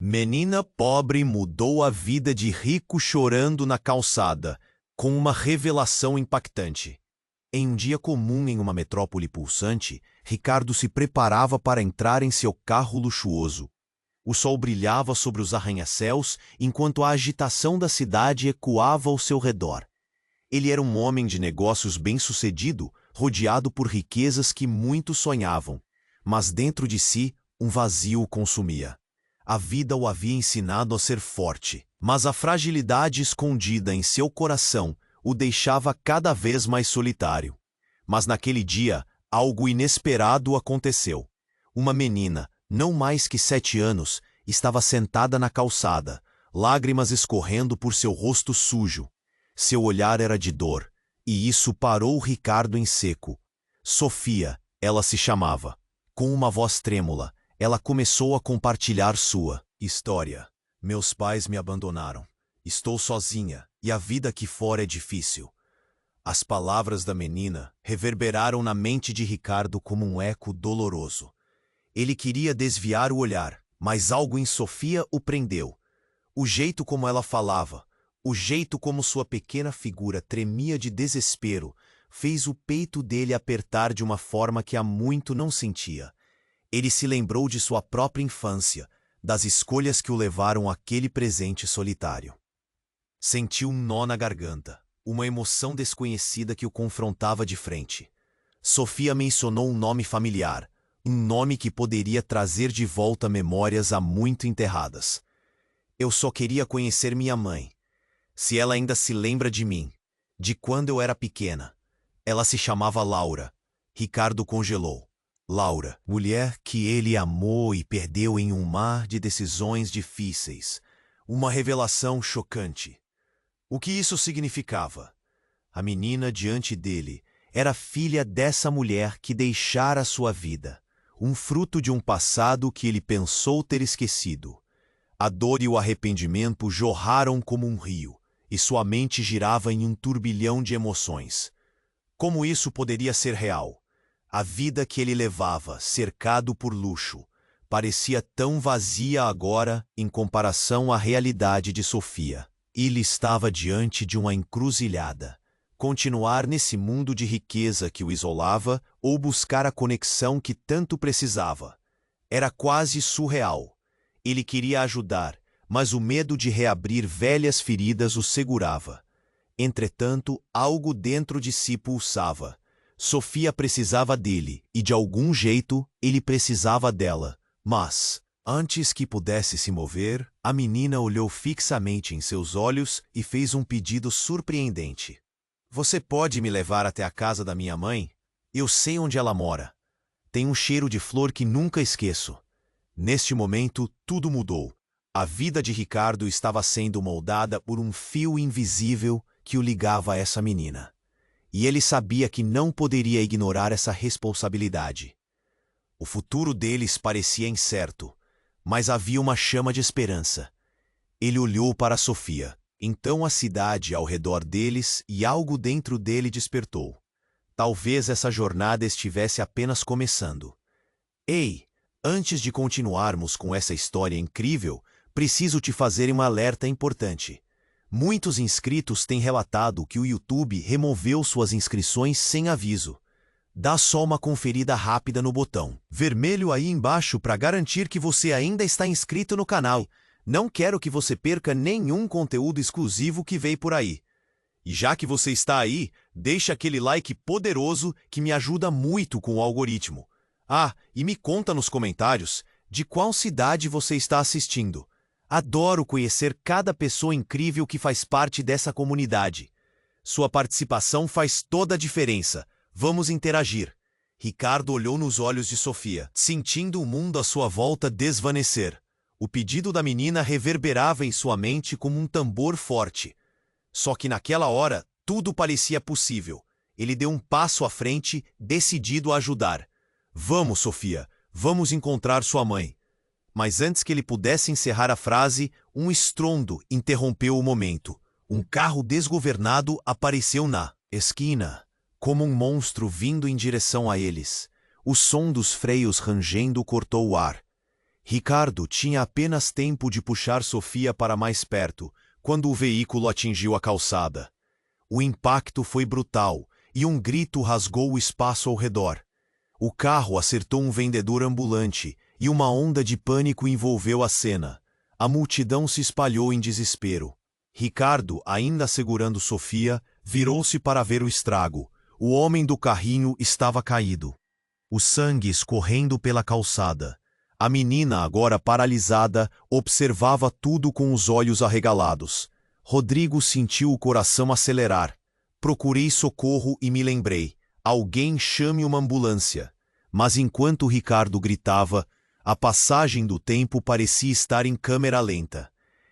Menina pobre mudou a vida de rico chorando na calçada, com uma revelação impactante. Em um dia comum em uma metrópole pulsante, Ricardo se preparava para entrar em seu carro luxuoso. O sol brilhava sobre os arranha-céus enquanto a agitação da cidade ecoava ao seu redor. Ele era um homem de negócios bem-sucedido, rodeado por riquezas que muitos sonhavam, mas dentro de si um vazio o consumia. A vida o havia ensinado a ser forte, mas a fragilidade escondida em seu coração o deixava cada vez mais solitário. Mas naquele dia, algo inesperado aconteceu. Uma menina, não mais que 7 anos, estava sentada na calçada, lágrimas escorrendo por seu rosto sujo. Seu olhar era de dor, e isso parou Ricardo em seco. Sofia, ela se chamava. Com uma voz trêmula, ela começou a compartilhar sua história. Meus pais me abandonaram. Estou sozinha, e a vida aqui fora é difícil. As palavras da menina reverberaram na mente de Ricardo como um eco doloroso. Ele queria desviar o olhar, mas algo em Sofia o prendeu. O jeito como ela falava, o jeito como sua pequena figura tremia de desespero, fez o peito dele apertar de uma forma que há muito não sentia. Ele se lembrou de sua própria infância, das escolhas que o levaram àquele presente solitário. Sentiu um nó na garganta, uma emoção desconhecida que o confrontava de frente. Sofia mencionou um nome familiar, um nome que poderia trazer de volta memórias há muito enterradas. Eu só queria conhecer minha mãe. Se ela ainda se lembra de mim, de quando eu era pequena. Ela se chamava Laura. Ricardo congelou. Laura, mulher que ele amou e perdeu em um mar de decisões difíceis. Uma revelação chocante. O que isso significava? A menina diante dele era filha dessa mulher que deixara sua vida, um fruto de um passado que ele pensou ter esquecido. A dor e o arrependimento jorraram como um rio, e sua mente girava em um turbilhão de emoções. Como isso poderia ser real? A vida que ele levava, cercado por luxo, parecia tão vazia agora em comparação à realidade de Sofia. Ele estava diante de uma encruzilhada. Continuar nesse mundo de riqueza que o isolava ou buscar a conexão que tanto precisava. Era quase surreal. Ele queria ajudar, mas o medo de reabrir velhas feridas o segurava. Entretanto, algo dentro de si pulsava. Sofia precisava dele, e de algum jeito, ele precisava dela. Mas, antes que pudesse se mover, a menina olhou fixamente em seus olhos e fez um pedido surpreendente. Você pode me levar até a casa da minha mãe? Eu sei onde ela mora. Tem um cheiro de flor que nunca esqueço. Neste momento, tudo mudou. A vida de Ricardo estava sendo moldada por um fio invisível que o ligava a essa menina. E ele sabia que não poderia ignorar essa responsabilidade. O futuro deles parecia incerto, mas havia uma chama de esperança. Ele olhou para Sofia. Então a cidade ao redor deles e algo dentro dele despertou. Talvez essa jornada estivesse apenas começando. Ei, antes de continuarmos com essa história incrível, preciso te fazer um alerta importante. Muitos inscritos têm relatado que o YouTube removeu suas inscrições sem aviso. Dá só uma conferida rápida no botão vermelho aí embaixo para garantir que você ainda está inscrito no canal. Não quero que você perca nenhum conteúdo exclusivo que veio por aí. E já que você está aí, deixa aquele like poderoso que me ajuda muito com o algoritmo. Ah, e me conta nos comentários de qual cidade você está assistindo. Adoro conhecer cada pessoa incrível que faz parte dessa comunidade. Sua participação faz toda a diferença. Vamos interagir. Ricardo olhou nos olhos de Sofia, sentindo o mundo à sua volta desvanecer. O pedido da menina reverberava em sua mente como um tambor forte. Só que naquela hora, tudo parecia possível. Ele deu um passo à frente, decidido a ajudar. Vamos, Sofia, vamos encontrar sua mãe. Mas antes que ele pudesse encerrar a frase, um estrondo interrompeu o momento. Um carro desgovernado apareceu na esquina, como um monstro vindo em direção a eles. O som dos freios rangendo cortou o ar. Ricardo tinha apenas tempo de puxar Sofia para mais perto, quando o veículo atingiu a calçada. O impacto foi brutal, e um grito rasgou o espaço ao redor. O carro acertou um vendedor ambulante, e uma onda de pânico envolveu a cena. A multidão se espalhou em desespero. Ricardo, ainda segurando Sofia, virou-se para ver o estrago. O homem do carrinho estava caído. O sangue escorrendo pela calçada. A menina, agora paralisada, observava tudo com os olhos arregalados. Rodrigo sentiu o coração acelerar. Procurei socorro e me lembrei. Alguém chame uma ambulância. Mas enquanto Ricardo gritava, a passagem do tempo parecia estar em câmera lenta.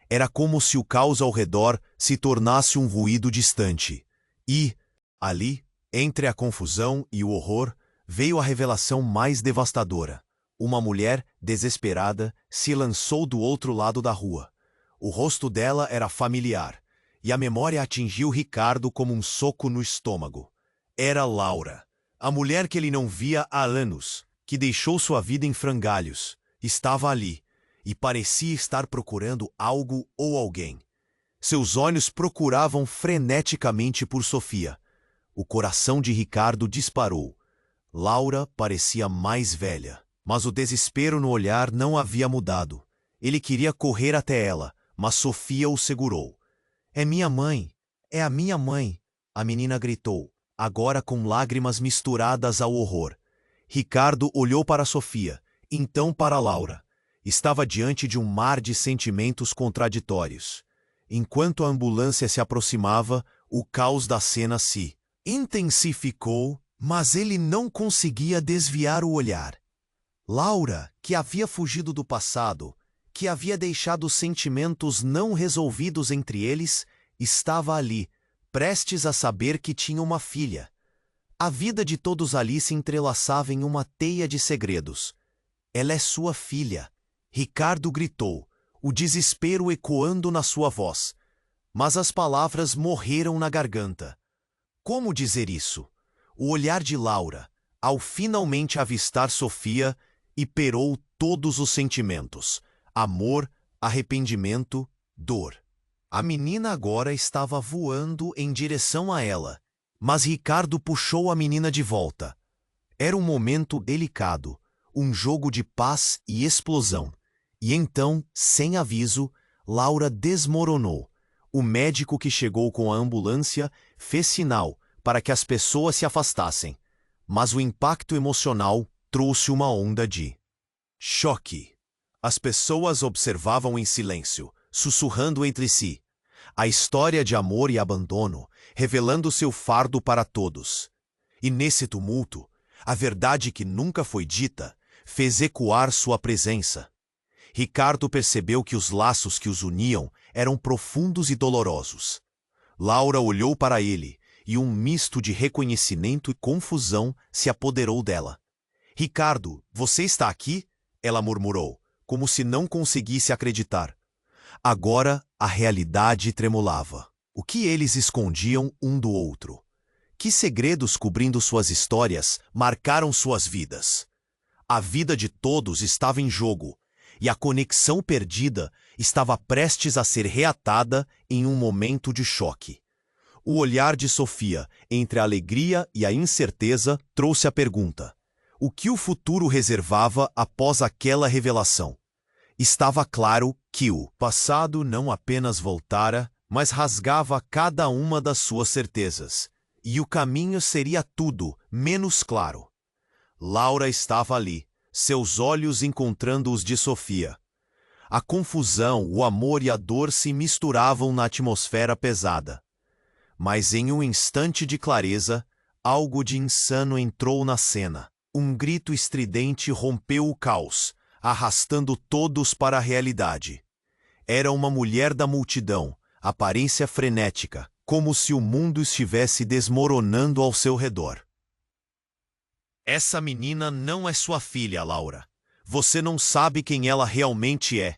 Era como se o caos ao redor se tornasse um ruído distante. E, ali, entre a confusão e o horror, veio a revelação mais devastadora. Uma mulher, desesperada, se lançou do outro lado da rua. O rosto dela era familiar, e a memória atingiu Ricardo como um soco no estômago. Era Laura, a mulher que ele não via há anos, que deixou sua vida em frangalhos. Estava ali, e parecia estar procurando algo ou alguém. Seus olhos procuravam freneticamente por Sofia. O coração de Ricardo disparou. Laura parecia mais velha, mas o desespero no olhar não havia mudado. Ele queria correr até ela, mas Sofia o segurou. "É minha mãe! É a minha mãe!" a menina gritou, agora com lágrimas misturadas ao horror. Ricardo olhou para Sofia, então para Laura. Estava diante de um mar de sentimentos contraditórios. Enquanto a ambulância se aproximava, o caos da cena se intensificou, mas ele não conseguia desviar o olhar. Laura, que havia fugido do passado, que havia deixado sentimentos não resolvidos entre eles, estava ali, prestes a saber que tinha uma filha. A vida de todos ali se entrelaçava em uma teia de segredos. "Ela é sua filha", Ricardo gritou, o desespero ecoando na sua voz. Mas as palavras morreram na garganta. Como dizer isso? O olhar de Laura, ao finalmente avistar Sofia, hiperou todos os sentimentos: amor, arrependimento, dor. A menina agora estava voando em direção a ela, mas Ricardo puxou a menina de volta. Era um momento delicado, um jogo de paz e explosão. E então, sem aviso, Laura desmoronou. O médico que chegou com a ambulância fez sinal para que as pessoas se afastassem, mas o impacto emocional trouxe uma onda de choque. As pessoas observavam em silêncio, sussurrando entre si. A história de amor e abandono, revelando seu fardo para todos. E nesse tumulto, a verdade que nunca foi dita fez ecoar sua presença. Ricardo percebeu que os laços que os uniam eram profundos e dolorosos. Laura olhou para ele, e um misto de reconhecimento e confusão se apoderou dela. "Ricardo, você está aqui?" ela murmurou, como se não conseguisse acreditar. Agora a realidade tremulava. O que eles escondiam um do outro? Que segredos cobrindo suas histórias marcaram suas vidas? A vida de todos estava em jogo, e a conexão perdida estava prestes a ser reatada em um momento de choque. O olhar de Sofia, entre a alegria e a incerteza, trouxe a pergunta: o que o futuro reservava após aquela revelação? Estava claro que o passado não apenas voltara, mas rasgava cada uma das suas certezas, e o caminho seria tudo menos claro. Laura estava ali, seus olhos encontrando os de Sofia. A confusão, o amor e a dor se misturavam na atmosfera pesada. Mas em um instante de clareza, algo de insano entrou na cena. Um grito estridente rompeu o caos, arrastando todos para a realidade. Era uma mulher da multidão, aparência frenética, como se o mundo estivesse desmoronando ao seu redor. "Essa menina não é sua filha, Laura. Você não sabe quem ela realmente é."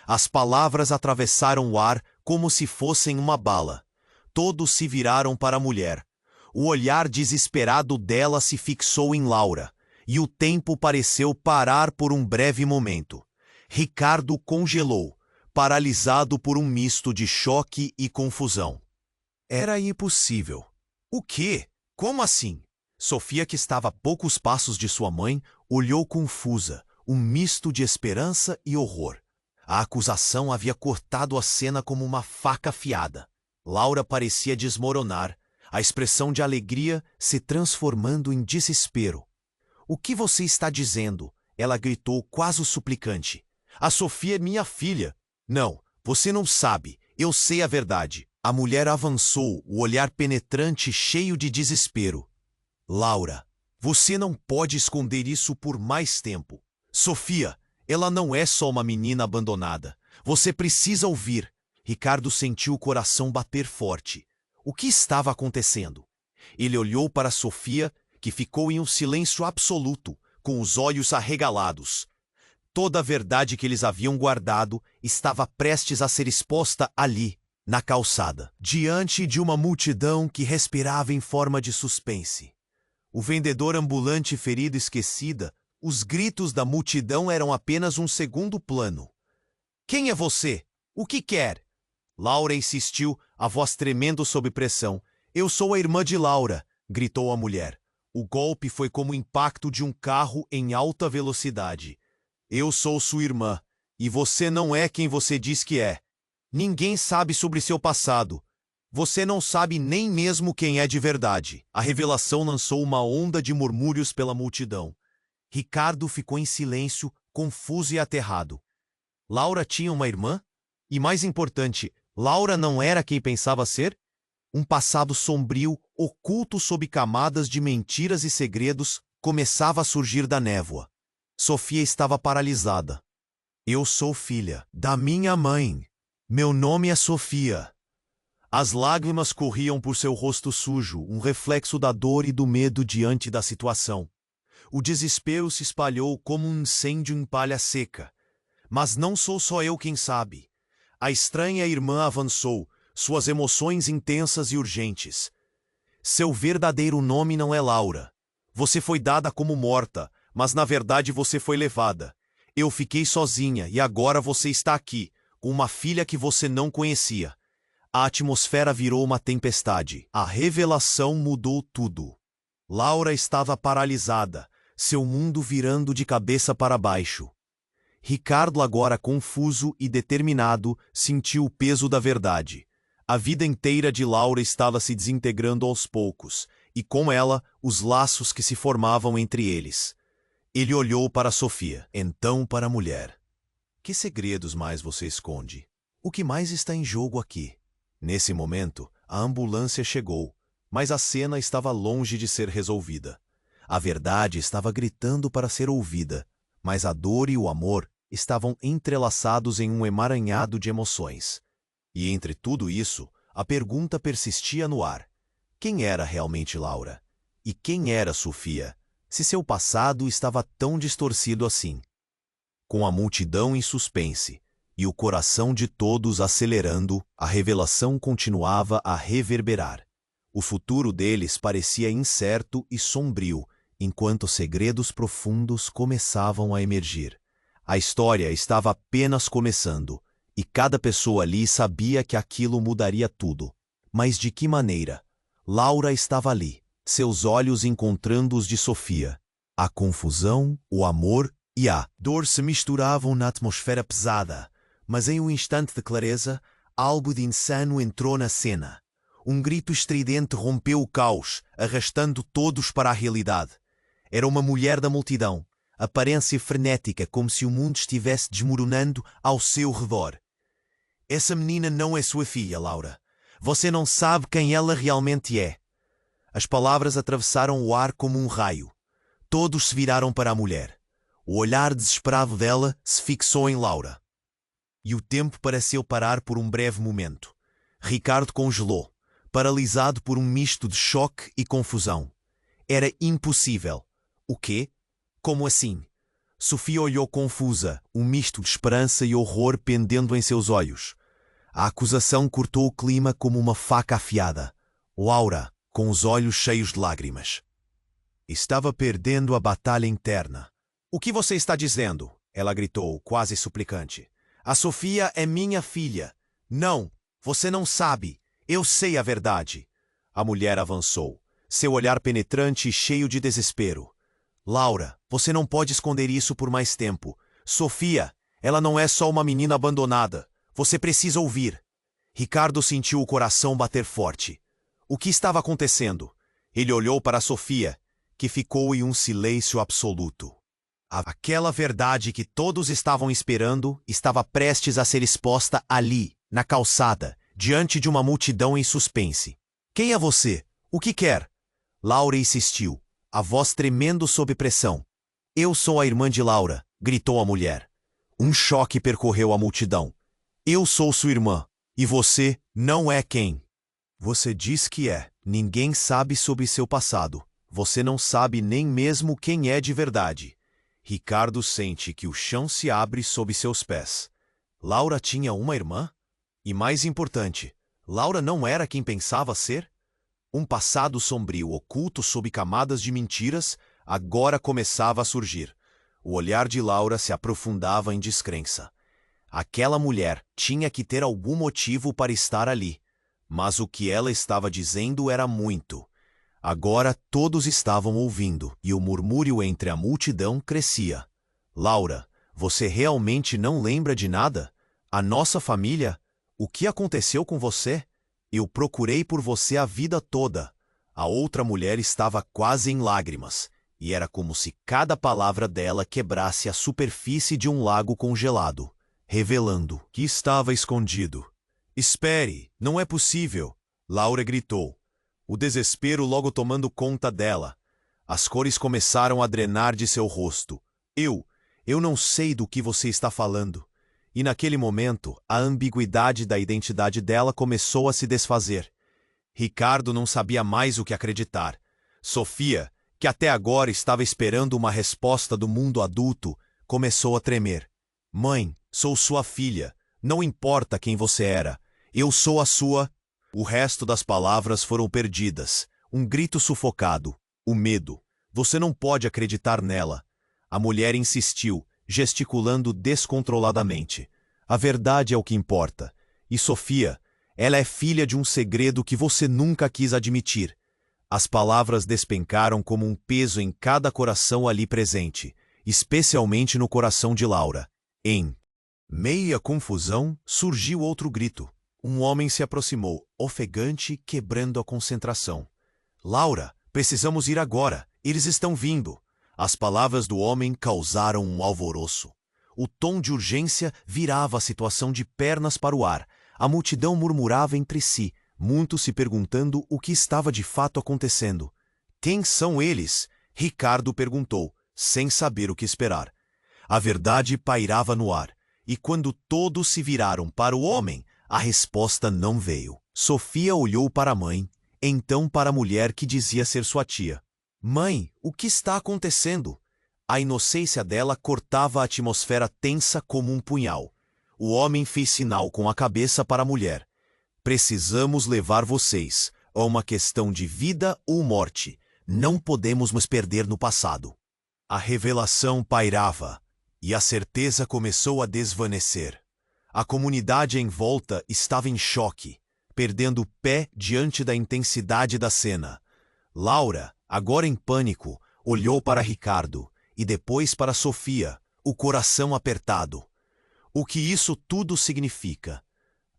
As palavras atravessaram o ar como se fossem uma bala. Todos se viraram para a mulher. O olhar desesperado dela se fixou em Laura, e o tempo pareceu parar por um breve momento. Ricardo congelou, paralisado por um misto de choque e confusão. Era impossível. O quê? Como assim? Sofia, que estava a poucos passos de sua mãe, olhou confusa, um misto de esperança e horror. A acusação havia cortado a cena como uma faca afiada. Laura parecia desmoronar, a expressão de alegria se transformando em desespero. "O que você está dizendo?" Ela gritou, quase suplicante. "A Sofia é minha filha." "Não, você não sabe. Eu sei a verdade." A mulher avançou, o olhar penetrante cheio de desespero. "Laura, você não pode esconder isso por mais tempo. Sofia, ela não é só uma menina abandonada. Você precisa ouvir." Ricardo sentiu o coração bater forte. O que estava acontecendo? Ele olhou para Sofia, que ficou em um silêncio absoluto, com os olhos arregalados. Toda a verdade que eles haviam guardado estava prestes a ser exposta ali, na calçada, diante de uma multidão que respirava em forma de suspense. O vendedor ambulante ferido esquecida, os gritos da multidão eram apenas um segundo plano. "Quem é você? O que quer?" Laura insistiu, a voz tremendo sob pressão. "Eu sou a irmã de Laura", gritou a mulher. O golpe foi como o impacto de um carro em alta velocidade. "Eu sou sua irmã, e você não é quem você diz que é. Ninguém sabe sobre seu passado. Você não sabe nem mesmo quem é de verdade." A revelação lançou uma onda de murmúrios pela multidão. Ricardo ficou em silêncio, confuso e aterrado. Laura tinha uma irmã? E mais importante, Laura não era quem pensava ser? Um passado sombrio, oculto sob camadas de mentiras e segredos, começava a surgir da névoa. Sofia estava paralisada. "Eu sou filha da minha mãe. Meu nome é Sofia." As lágrimas corriam por seu rosto sujo, um reflexo da dor e do medo diante da situação. O desespero se espalhou como um incêndio em palha seca. "Mas não sou só eu quem sabe." A estranha irmã avançou, suas emoções intensas e urgentes. "Seu verdadeiro nome não é Laura. Você foi dada como morta, mas na verdade você foi levada. Eu fiquei sozinha e agora você está aqui, com uma filha que você não conhecia." A atmosfera virou uma tempestade. A revelação mudou tudo. Laura estava paralisada, seu mundo virando de cabeça para baixo. Ricardo, agora confuso e determinado, sentiu o peso da verdade. A vida inteira de Laura estava se desintegrando aos poucos, e com ela, os laços que se formavam entre eles. Ele olhou para Sofia, então para a mulher. "Que segredos mais você esconde? O que mais está em jogo aqui?" Nesse momento, a ambulância chegou, mas a cena estava longe de ser resolvida. A verdade estava gritando para ser ouvida, mas a dor e o amor estavam entrelaçados em um emaranhado de emoções. E entre tudo isso, a pergunta persistia no ar. Quem era realmente Laura? E quem era Sofia, se seu passado estava tão distorcido assim? Com a multidão em suspense e o coração de todos acelerando, a revelação continuava a reverberar. O futuro deles parecia incerto e sombrio, enquanto segredos profundos começavam a emergir. A história estava apenas começando, e cada pessoa ali sabia que aquilo mudaria tudo. Mas de que maneira? Laura estava ali, seus olhos encontrando os de Sofia. A confusão, o amor e a dor se misturavam na atmosfera pesada, mas em um instante de clareza, algo de insano entrou na cena. Um grito estridente rompeu o caos, arrastando todos para a realidade. Era uma mulher da multidão, aparência frenética, como se o mundo estivesse desmoronando ao seu redor. "Essa menina não é sua filha, Laura. Você não sabe quem ela realmente é." As palavras atravessaram o ar como um raio. Todos se viraram para a mulher. O olhar desesperado dela se fixou em Laura. E o tempo pareceu parar por um breve momento. Ricardo congelou, paralisado por um misto de choque e confusão. Era impossível. O quê? Como assim? Sofia olhou confusa, um misto de esperança e horror pendendo em seus olhos. A acusação cortou o clima como uma faca afiada. Laura, com os olhos cheios de lágrimas, estava perdendo a batalha interna. "O que você está dizendo?" Ela gritou, quase suplicante. A Sofia é minha filha. Não, você não sabe. Eu sei a verdade. A mulher avançou, seu olhar penetrante e cheio de desespero. Laura, você não pode esconder isso por mais tempo. Sofia, ela não é só uma menina abandonada. Você precisa ouvir. Ricardo sentiu o coração bater forte. O que estava acontecendo? Ele olhou para Sofia, que ficou em um silêncio absoluto. Aquela verdade que todos estavam esperando estava prestes a ser exposta ali, na calçada, diante de uma multidão em suspense. Quem é você? O que quer? Laura insistiu, a voz tremendo sob pressão. Eu sou a irmã de Laura, gritou a mulher. Um choque percorreu a multidão. Eu sou sua irmã, e você não é quem? Você diz que é. Ninguém sabe sobre seu passado. Você não sabe nem mesmo quem é de verdade. Ricardo sente que o chão se abre sob seus pés. Laura tinha uma irmã? E mais importante, Laura não era quem pensava ser? Um passado sombrio oculto sob camadas de mentiras agora começava a surgir. O olhar de Laura se aprofundava em descrença. Aquela mulher tinha que ter algum motivo para estar ali. Mas o que ela estava dizendo era muito. Agora todos estavam ouvindo, e o murmúrio entre a multidão crescia. Laura, você realmente não lembra de nada? A nossa família? O que aconteceu com você? Eu procurei por você a vida toda. A outra mulher estava quase em lágrimas, e era como se cada palavra dela quebrasse a superfície de um lago congelado, revelando que estava escondido. Espere, não é possível! Laura gritou, o desespero logo tomando conta dela. As cores começaram a drenar de seu rosto. Eu não sei do que você está falando. E naquele momento, a ambiguidade da identidade dela começou a se desfazer. Ricardo não sabia mais o que acreditar. Sofia, que até agora estava esperando uma resposta do mundo adulto, começou a tremer. Mãe, sou sua filha. Não importa quem você era. Eu sou a sua... O resto das palavras foram perdidas. Um grito sufocado. O medo. Você não pode acreditar nela. A mulher insistiu, gesticulando descontroladamente. A verdade é o que importa. E Sofia, ela é filha de um segredo que você nunca quis admitir. As palavras despencaram como um peso em cada coração ali presente, especialmente no coração de Laura. Em meia confusão, surgiu outro grito. Um homem se aproximou, ofegante, quebrando a concentração. Laura, precisamos ir agora. Eles estão vindo. As palavras do homem causaram um alvoroço. O tom de urgência virava a situação de pernas para o ar. A multidão murmurava entre si, muitos se perguntando o que estava de fato acontecendo. Quem são eles? Ricardo perguntou, sem saber o que esperar. A verdade pairava no ar, e quando todos se viraram para o homem, a resposta não veio. Sofia olhou para a mãe, então para a mulher que dizia ser sua tia. Mãe, o que está acontecendo? A inocência dela cortava a atmosfera tensa como um punhal. O homem fez sinal com a cabeça para a mulher. Precisamos levar vocês a uma questão de vida ou morte. Não podemos nos perder no passado. A revelação pairava, e a certeza começou a desvanecer. A comunidade em volta estava em choque, perdendo o pé diante da intensidade da cena. Laura, agora em pânico, olhou para Ricardo e depois para Sofia, o coração apertado. O que isso tudo significa?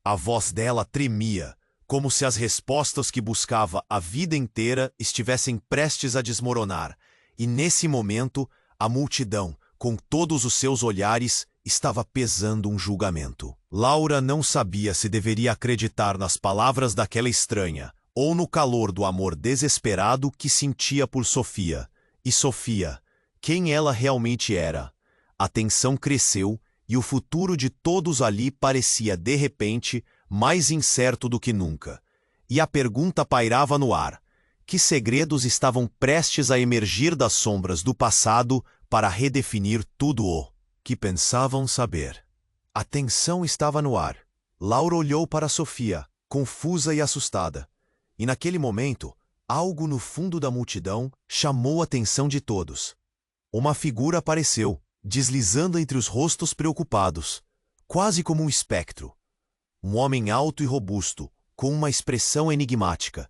A voz dela tremia, como se as respostas que buscava a vida inteira estivessem prestes a desmoronar, e nesse momento, a multidão, com todos os seus olhares, estava pesando um julgamento. Laura não sabia se deveria acreditar nas palavras daquela estranha, ou no calor do amor desesperado que sentia por Sofia. E Sofia, quem ela realmente era? A tensão cresceu, e o futuro de todos ali parecia, de repente, mais incerto do que nunca. E a pergunta pairava no ar. Que segredos estavam prestes a emergir das sombras do passado para redefinir tudo o que pensavam saber? A tensão estava no ar. Laura olhou para Sofia, confusa e assustada. E naquele momento, algo no fundo da multidão chamou a atenção de todos. Uma figura apareceu, deslizando entre os rostos preocupados, quase como um espectro. Um homem alto e robusto, com uma expressão enigmática.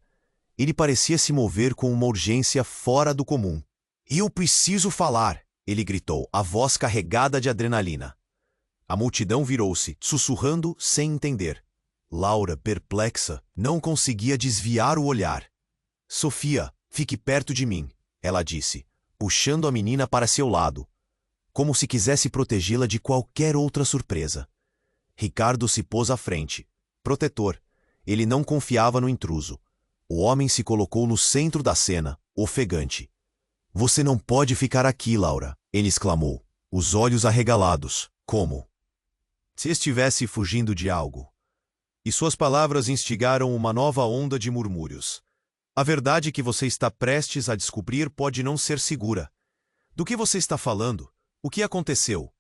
Ele parecia se mover com uma urgência fora do comum. "Eu preciso falar!" ele gritou, a voz carregada de adrenalina. A multidão virou-se, sussurrando sem entender. Laura, perplexa, não conseguia desviar o olhar. "Sofia, fique perto de mim", ela disse, puxando a menina para seu lado, como se quisesse protegê-la de qualquer outra surpresa. Ricardo se pôs à frente, protetor. Ele não confiava no intruso. O homem se colocou no centro da cena, ofegante. "Você não pode ficar aqui, Laura", ele exclamou, os olhos arregalados, como se estivesse fugindo de algo. E suas palavras instigaram uma nova onda de murmúrios. "A verdade que você está prestes a descobrir pode não ser segura." "Do que você está falando? O que aconteceu?"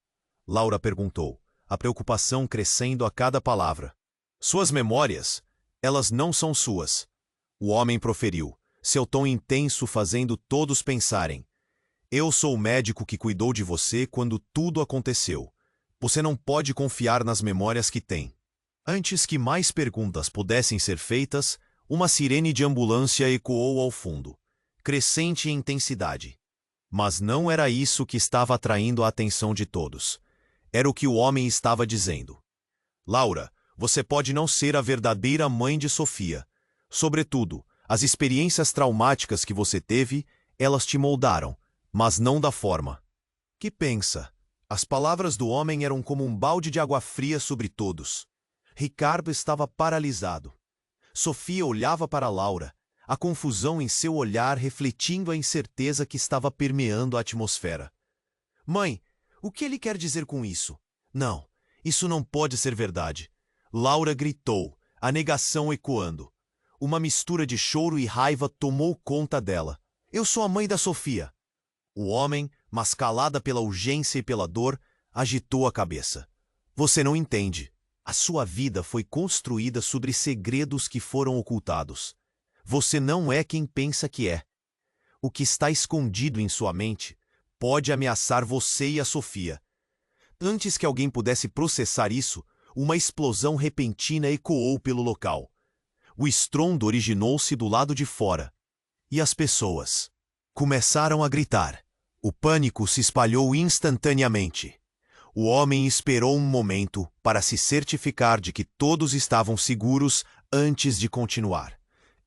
Laura perguntou, a preocupação crescendo a cada palavra. "Suas memórias, elas não são suas." O homem proferiu, seu tom intenso fazendo todos pensarem. "Eu sou o médico que cuidou de você quando tudo aconteceu. Você não pode confiar nas memórias que tem." Antes que mais perguntas pudessem ser feitas, uma sirene de ambulância ecoou ao fundo, crescente em intensidade. Mas não era isso que estava atraindo a atenção de todos. Era o que o homem estava dizendo. "Laura, você pode não ser a verdadeira mãe de Sofia. Sobretudo, as experiências traumáticas que você teve, elas te moldaram, mas não da forma que pensa." As palavras do homem eram como um balde de água fria sobre todos. Ricardo estava paralisado. Sofia olhava para Laura, a confusão em seu olhar refletindo a incerteza que estava permeando a atmosfera. "Mãe, o que ele quer dizer com isso?" "Não, isso não pode ser verdade." Laura gritou, a negação ecoando. Uma mistura de choro e raiva tomou conta dela. "Eu sou a mãe da Sofia." O homem, mas calada pela urgência e pela dor, agitou a cabeça. "Você não entende. A sua vida foi construída sobre segredos que foram ocultados. Você não é quem pensa que é. O que está escondido em sua mente pode ameaçar você e a Sofia." Antes que alguém pudesse processar isso, uma explosão repentina ecoou pelo local. O estrondo originou-se do lado de fora. E as pessoas começaram a gritar. O pânico se espalhou instantaneamente. O homem esperou um momento para se certificar de que todos estavam seguros antes de continuar.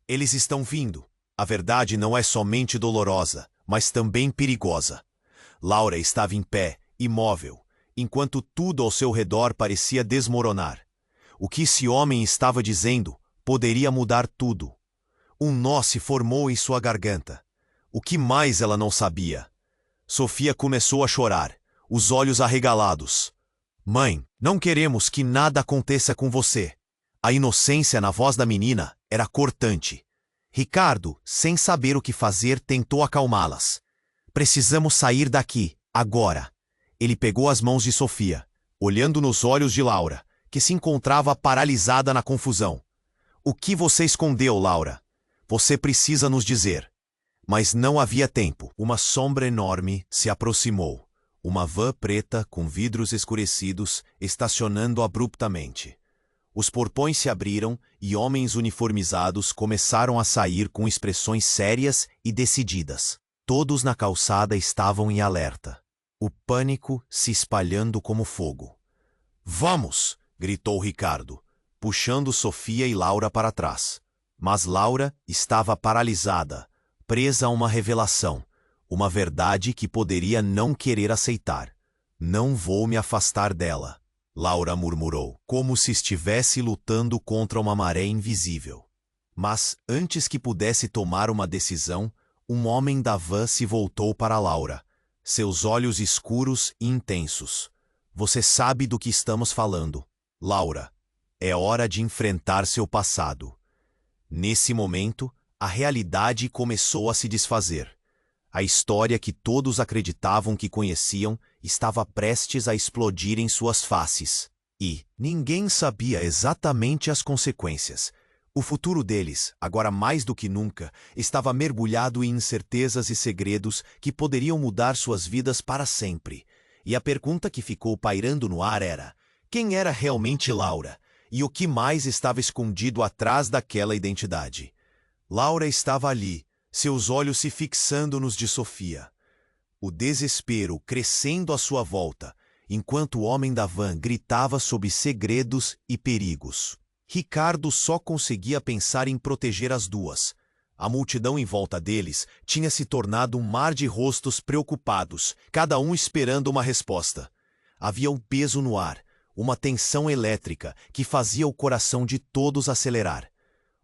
"Eles estão vindo. A verdade não é somente dolorosa, mas também perigosa." Laura estava em pé, imóvel, enquanto tudo ao seu redor parecia desmoronar. O que esse homem estava dizendo poderia mudar tudo. Um nó se formou em sua garganta. O que mais ela não sabia? Sofia começou a chorar, os olhos arregalados. "Mãe, não queremos que nada aconteça com você." A inocência na voz da menina era cortante. Ricardo, sem saber o que fazer, tentou acalmá-las. "Precisamos sair daqui, agora." Ele pegou as mãos de Sofia, olhando nos olhos de Laura, que se encontrava paralisada na confusão. "O que você escondeu, Laura? Você precisa nos dizer." Mas não havia tempo. Uma sombra enorme se aproximou. Uma van preta com vidros escurecidos estacionando abruptamente. Os portões se abriram e homens uniformizados começaram a sair com expressões sérias e decididas. Todos na calçada estavam em alerta. O pânico se espalhando como fogo. "Vamos!" gritou Ricardo, puxando Sofia e Laura para trás. Mas Laura estava paralisada, presa a uma revelação, uma verdade que poderia não querer aceitar. "Não vou me afastar dela", Laura murmurou, como se estivesse lutando contra uma maré invisível. Mas, antes que pudesse tomar uma decisão, um homem da van se voltou para Laura, seus olhos escuros e intensos. "Você sabe do que estamos falando, Laura. É hora de enfrentar seu passado." Nesse momento, a realidade começou a se desfazer. A história que todos acreditavam que conheciam estava prestes a explodir em suas faces. E ninguém sabia exatamente as consequências. O futuro deles, agora mais do que nunca, estava mergulhado em incertezas e segredos que poderiam mudar suas vidas para sempre. E a pergunta que ficou pairando no ar era: quem era realmente Laura? E o que mais estava escondido atrás daquela identidade? Laura estava ali, seus olhos se fixando nos de Sofia. O desespero crescendo à sua volta, enquanto o homem da van gritava sobre segredos e perigos. Ricardo só conseguia pensar em proteger as duas. A multidão em volta deles tinha se tornado um mar de rostos preocupados, cada um esperando uma resposta. Havia um peso no ar, uma tensão elétrica que fazia o coração de todos acelerar.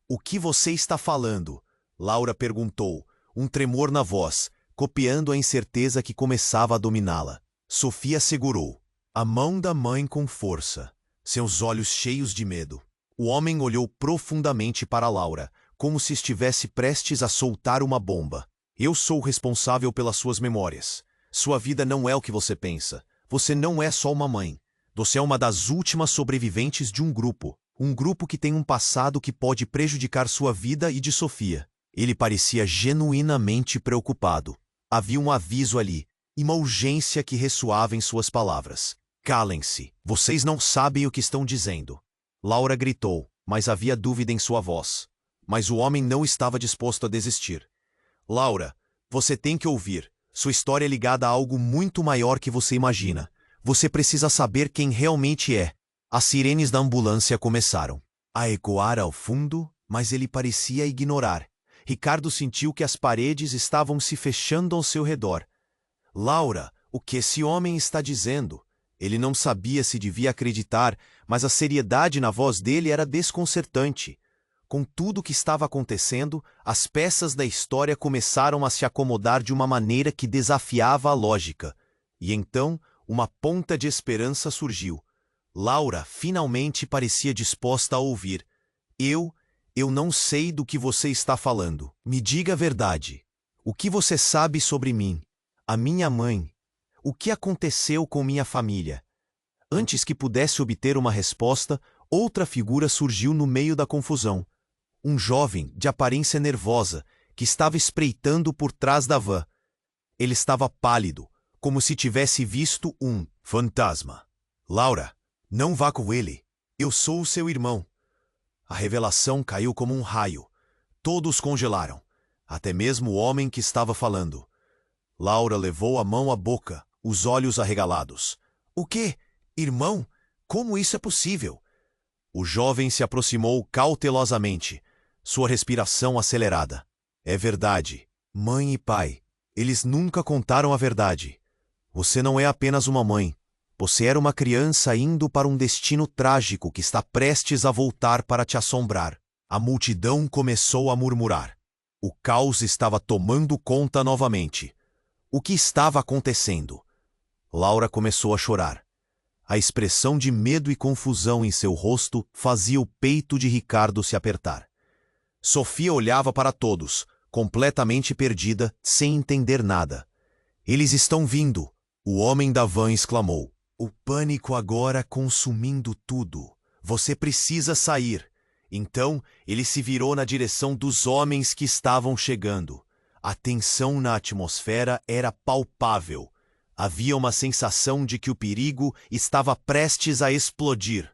"O que você está falando?" Laura perguntou, um tremor na voz, copiando a incerteza que começava a dominá-la. Sofia segurou a mão da mãe com força, seus olhos cheios de medo. O homem olhou profundamente para Laura, como se estivesse prestes a soltar uma bomba. "Eu sou responsável pelas suas memórias. Sua vida não é o que você pensa. Você não é só uma mãe. Você é uma das últimas sobreviventes de um grupo. Um grupo que tem um passado que pode prejudicar sua vida e de Sofia." Ele parecia genuinamente preocupado. Havia um aviso ali, e uma urgência que ressoava em suas palavras. "Calem-se. Vocês não sabem o que estão dizendo." Laura gritou, mas havia dúvida em sua voz. Mas o homem não estava disposto a desistir. "Laura, você tem que ouvir. Sua história é ligada a algo muito maior que você imagina. Você precisa saber quem realmente é." As sirenes da ambulância começaram a ecoar ao fundo, mas ele parecia ignorar. Ricardo sentiu que as paredes estavam se fechando ao seu redor. "Laura, o que esse homem está dizendo?" Ele não sabia se devia acreditar, mas a seriedade na voz dele era desconcertante. Com tudo o que estava acontecendo, as peças da história começaram a se acomodar de uma maneira que desafiava a lógica. E então, uma ponta de esperança surgiu. Laura finalmente parecia disposta a ouvir. Eu não sei do que você está falando. Me diga a verdade. O que você sabe sobre mim? A minha mãe? O que aconteceu com minha família?" Antes que pudesse obter uma resposta, outra figura surgiu no meio da confusão. Um jovem, de aparência nervosa, que estava espreitando por trás da van. Ele estava pálido, como se tivesse visto um fantasma. "Laura, não vá com ele. Eu sou o seu irmão." A revelação caiu como um raio. Todos congelaram, até mesmo o homem que estava falando. Laura levou a mão à boca, os olhos arregalados. "O quê? Irmão? Como isso é possível?" O jovem se aproximou cautelosamente, sua respiração acelerada. "É verdade. Mãe e pai. Eles nunca contaram a verdade. Você não é apenas uma mãe. Você era uma criança indo para um destino trágico que está prestes a voltar para te assombrar." A multidão começou a murmurar. O caos estava tomando conta novamente. O que estava acontecendo? Laura começou a chorar. A expressão de medo e confusão em seu rosto fazia o peito de Ricardo se apertar. Sofia olhava para todos, completamente perdida, sem entender nada. "Eles estão vindo!" O homem da van exclamou. "O pânico agora consumindo tudo. Você precisa sair." Então, ele se virou na direção dos homens que estavam chegando. A tensão na atmosfera era palpável. Havia uma sensação de que o perigo estava prestes a explodir.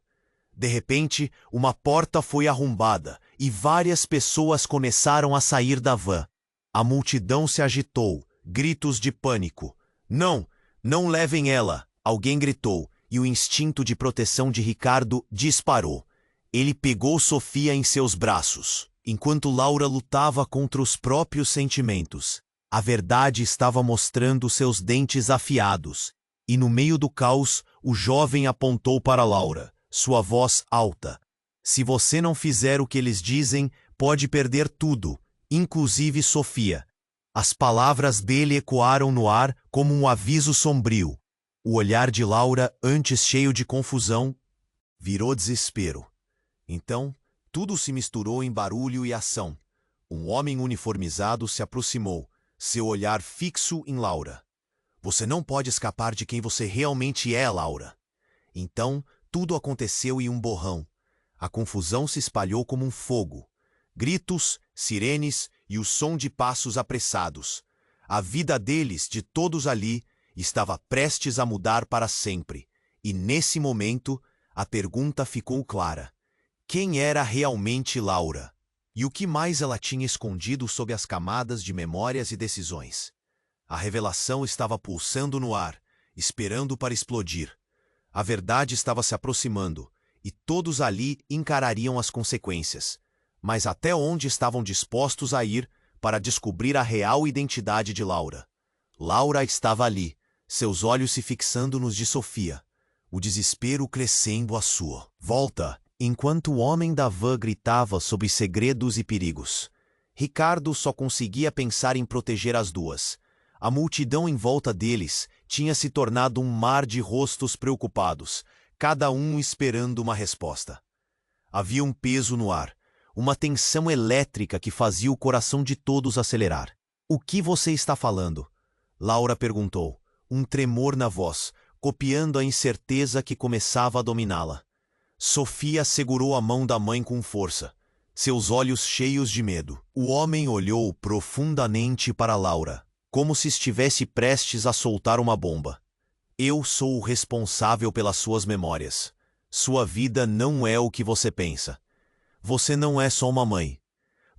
De repente, uma porta foi arrombada e várias pessoas começaram a sair da van. A multidão se agitou, gritos de pânico. "Não, não levem ela!" Alguém gritou, e o instinto de proteção de Ricardo disparou. Ele pegou Sofia em seus braços, enquanto Laura lutava contra os próprios sentimentos. A verdade estava mostrando seus dentes afiados, e no meio do caos, o jovem apontou para Laura, sua voz alta. "Se você não fizer o que eles dizem, pode perder tudo, inclusive Sofia." As palavras dele ecoaram no ar como um aviso sombrio. O olhar de Laura, antes cheio de confusão, virou desespero. Então, tudo se misturou em barulho e ação. Um homem uniformizado se aproximou, seu olhar fixo em Laura. "Você não pode escapar de quem você realmente é, Laura." Então, tudo aconteceu em um borrão. A confusão se espalhou como um fogo. Gritos, sirenes e o som de passos apressados. A vida deles, de todos ali, estava prestes a mudar para sempre. E nesse momento, a pergunta ficou clara. Quem era realmente Laura? E o que mais ela tinha escondido sob as camadas de memórias e decisões? A revelação estava pulsando no ar, esperando para explodir. A verdade estava se aproximando, e todos ali encarariam as consequências. Mas até onde estavam dispostos a ir para descobrir a real identidade de Laura? Laura estava ali, seus olhos se fixando nos de Sofia, o desespero crescendo à sua volta, enquanto o homem da van gritava sobre segredos e perigos. Ricardo só conseguia pensar em proteger as duas. A multidão em volta deles tinha se tornado um mar de rostos preocupados, cada um esperando uma resposta. Havia um peso no ar, uma tensão elétrica que fazia o coração de todos acelerar. "O que você está falando?" Laura perguntou, um tremor na voz, copiando a incerteza que começava a dominá-la. Sofia segurou a mão da mãe com força, seus olhos cheios de medo. O homem olhou profundamente para Laura, como se estivesse prestes a soltar uma bomba. "Eu sou o responsável pelas suas memórias. Sua vida não é o que você pensa. Você não é só uma mãe.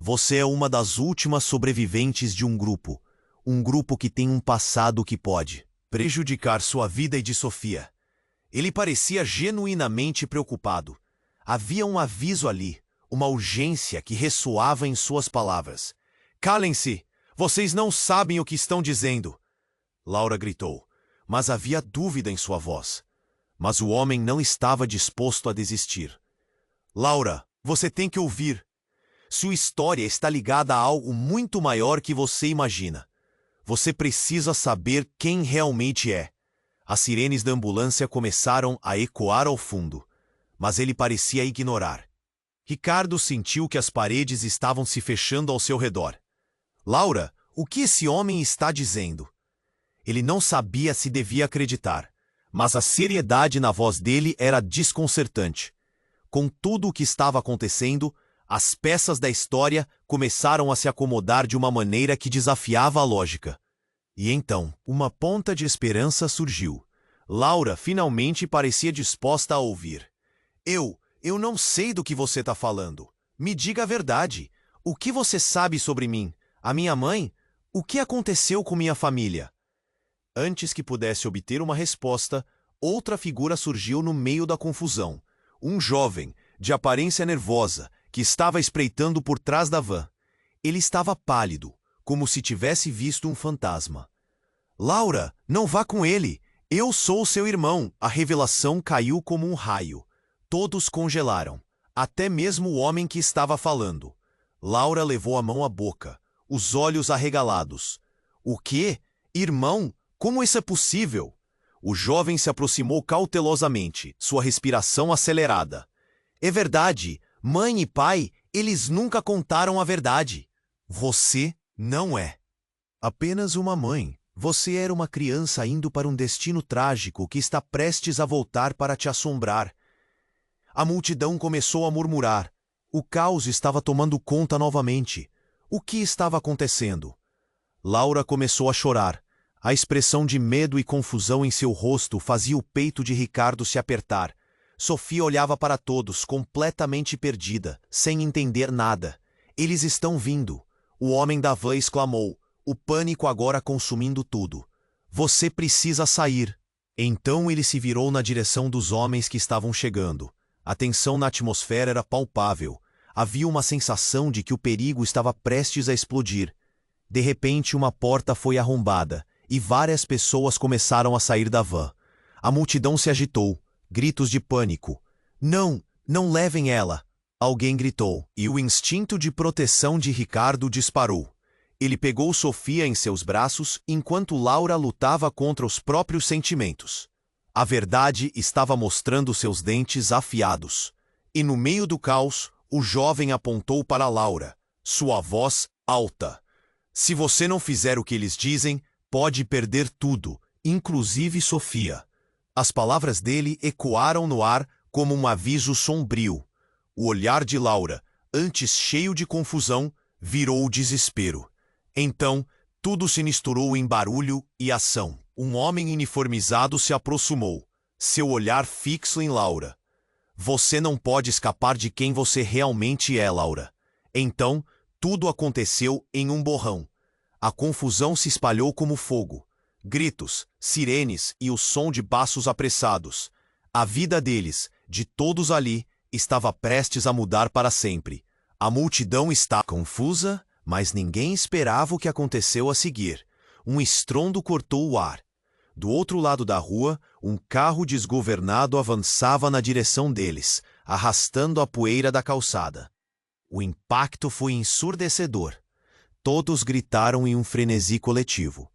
Você é uma das últimas sobreviventes de um grupo que tem um passado que pode prejudicar sua vida e de Sofia." Ele parecia genuinamente preocupado. Havia um aviso ali, uma urgência que ressoava em suas palavras. "Calem-se! Vocês não sabem o que estão dizendo!" Laura gritou, mas havia dúvida em sua voz. Mas o homem não estava disposto a desistir. "Laura, você tem que ouvir. Sua história está ligada a algo muito maior que você imagina. Você precisa saber quem realmente é." As sirenes da ambulância começaram a ecoar ao fundo, mas ele parecia ignorar. Ricardo sentiu que as paredes estavam se fechando ao seu redor. "Laura, o que esse homem está dizendo?" Ele não sabia se devia acreditar, mas a seriedade na voz dele era desconcertante. Com tudo o que estava acontecendo, as peças da história começaram a se acomodar de uma maneira que desafiava a lógica. E então, uma ponta de esperança surgiu. Laura finalmente parecia disposta a ouvir. Eu não sei do que você está falando. Me diga a verdade. O que você sabe sobre mim? A minha mãe? O que aconteceu com minha família?" Antes que pudesse obter uma resposta, outra figura surgiu no meio da confusão. Um jovem, de aparência nervosa, que estava espreitando por trás da van. Ele estava pálido, como se tivesse visto um fantasma. "Laura, não vá com ele! Eu sou seu irmão!" A revelação caiu como um raio. Todos congelaram, até mesmo o homem que estava falando. Laura levou a mão à boca, os olhos arregalados. "O quê? Irmão? Como isso é possível?" O jovem se aproximou cautelosamente, sua respiração acelerada. "É verdade. Mãe e pai, eles nunca contaram a verdade. Você não é apenas uma mãe. Você era uma criança indo para um destino trágico que está prestes a voltar para te assombrar." A multidão começou a murmurar. O caos estava tomando conta novamente. O que estava acontecendo? Laura começou a chorar. A expressão de medo e confusão em seu rosto fazia o peito de Ricardo se apertar. Sofia olhava para todos, completamente perdida, sem entender nada. "Eles estão vindo!" O homem da van exclamou, o pânico agora consumindo tudo. "Você precisa sair!" Então ele se virou na direção dos homens que estavam chegando. A tensão na atmosfera era palpável. Havia uma sensação de que o perigo estava prestes a explodir. De repente, uma porta foi arrombada e várias pessoas começaram a sair da van. A multidão se agitou. Gritos de pânico. Não levem ela!" Alguém gritou, e o instinto de proteção de Ricardo disparou. Ele pegou Sofia em seus braços enquanto Laura lutava contra os próprios sentimentos. A verdade estava mostrando seus dentes afiados. E no meio do caos, o jovem apontou para Laura, sua voz alta. "Se você não fizer o que eles dizem, pode perder tudo, inclusive Sofia." As palavras dele ecoaram no ar como um aviso sombrio. O olhar de Laura, antes cheio de confusão, virou desespero. Então, tudo se misturou em barulho e ação. Um homem uniformizado se aproximou, seu olhar fixo em Laura. Você não pode escapar de quem você realmente é, Laura. Então, tudo aconteceu em um borrão. A confusão se espalhou como fogo. Gritos, sirenes e o som de passos apressados. A vida deles, de todos ali, estava prestes a mudar para sempre. A multidão estava confusa, mas ninguém esperava o que aconteceu a seguir. Um estrondo cortou o ar. Do outro lado da rua, um carro desgovernado avançava na direção deles, arrastando a poeira da calçada. O impacto foi ensurdecedor. Todos gritaram em um frenesi coletivo.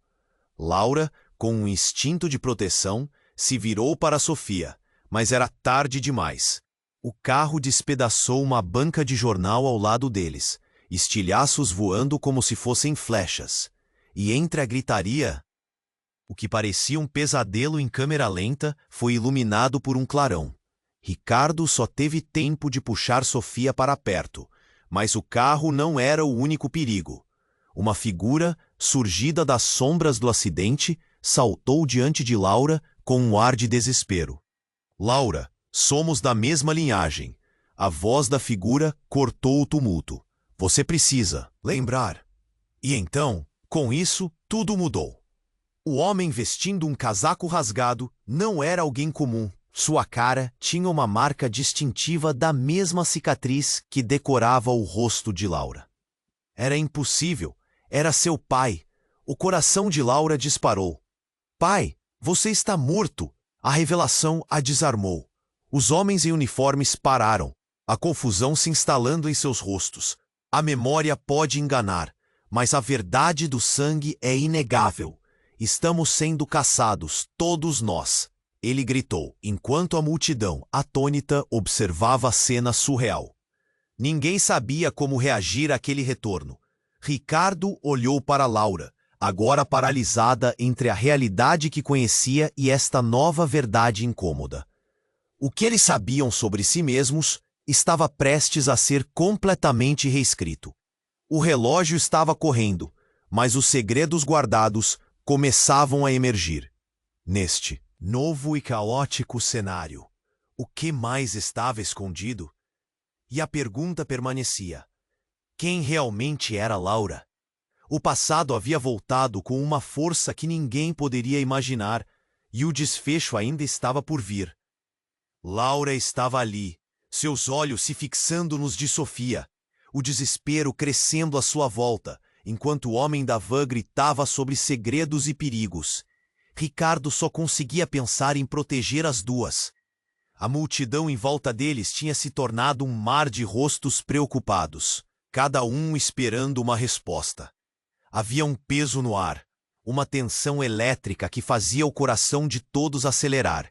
Laura, com um instinto de proteção, se virou para Sofia, mas era tarde demais. O carro despedaçou uma banca de jornal ao lado deles, estilhaços voando como se fossem flechas. E entre a gritaria, o que parecia um pesadelo em câmera lenta foi iluminado por um clarão. Ricardo só teve tempo de puxar Sofia para perto, mas o carro não era o único perigo. Uma figura, surgida das sombras do acidente, saltou diante de Laura com um ar de desespero. Laura, somos da mesma linhagem. A voz da figura cortou o tumulto. Você precisa lembrar. E então, com isso, tudo mudou. O homem vestindo um casaco rasgado não era alguém comum. Sua cara tinha uma marca distintiva da mesma cicatriz que decorava o rosto de Laura. Era impossível. Era seu pai. O coração de Laura disparou. Pai, você está morto. A revelação a desarmou. Os homens em uniformes pararam, a confusão se instalando em seus rostos. A memória pode enganar, mas a verdade do sangue é inegável. Estamos sendo caçados, todos nós. Ele gritou, enquanto a multidão, atônita, observava a cena surreal. Ninguém sabia como reagir àquele retorno. Ricardo olhou para Laura, agora paralisada entre a realidade que conhecia e esta nova verdade incômoda. O que eles sabiam sobre si mesmos estava prestes a ser completamente reescrito. O relógio estava correndo, mas os segredos guardados começavam a emergir. Neste novo e caótico cenário, o que mais estava escondido? E a pergunta permanecia: quem realmente era Laura? O passado havia voltado com uma força que ninguém poderia imaginar, e o desfecho ainda estava por vir. Laura estava ali, seus olhos se fixando nos de Sofia, o desespero crescendo à sua volta, enquanto o homem da van gritava sobre segredos e perigos. Ricardo só conseguia pensar em proteger as duas. A multidão em volta deles tinha se tornado um mar de rostos preocupados, cada um esperando uma resposta. Havia um peso no ar, uma tensão elétrica que fazia o coração de todos acelerar.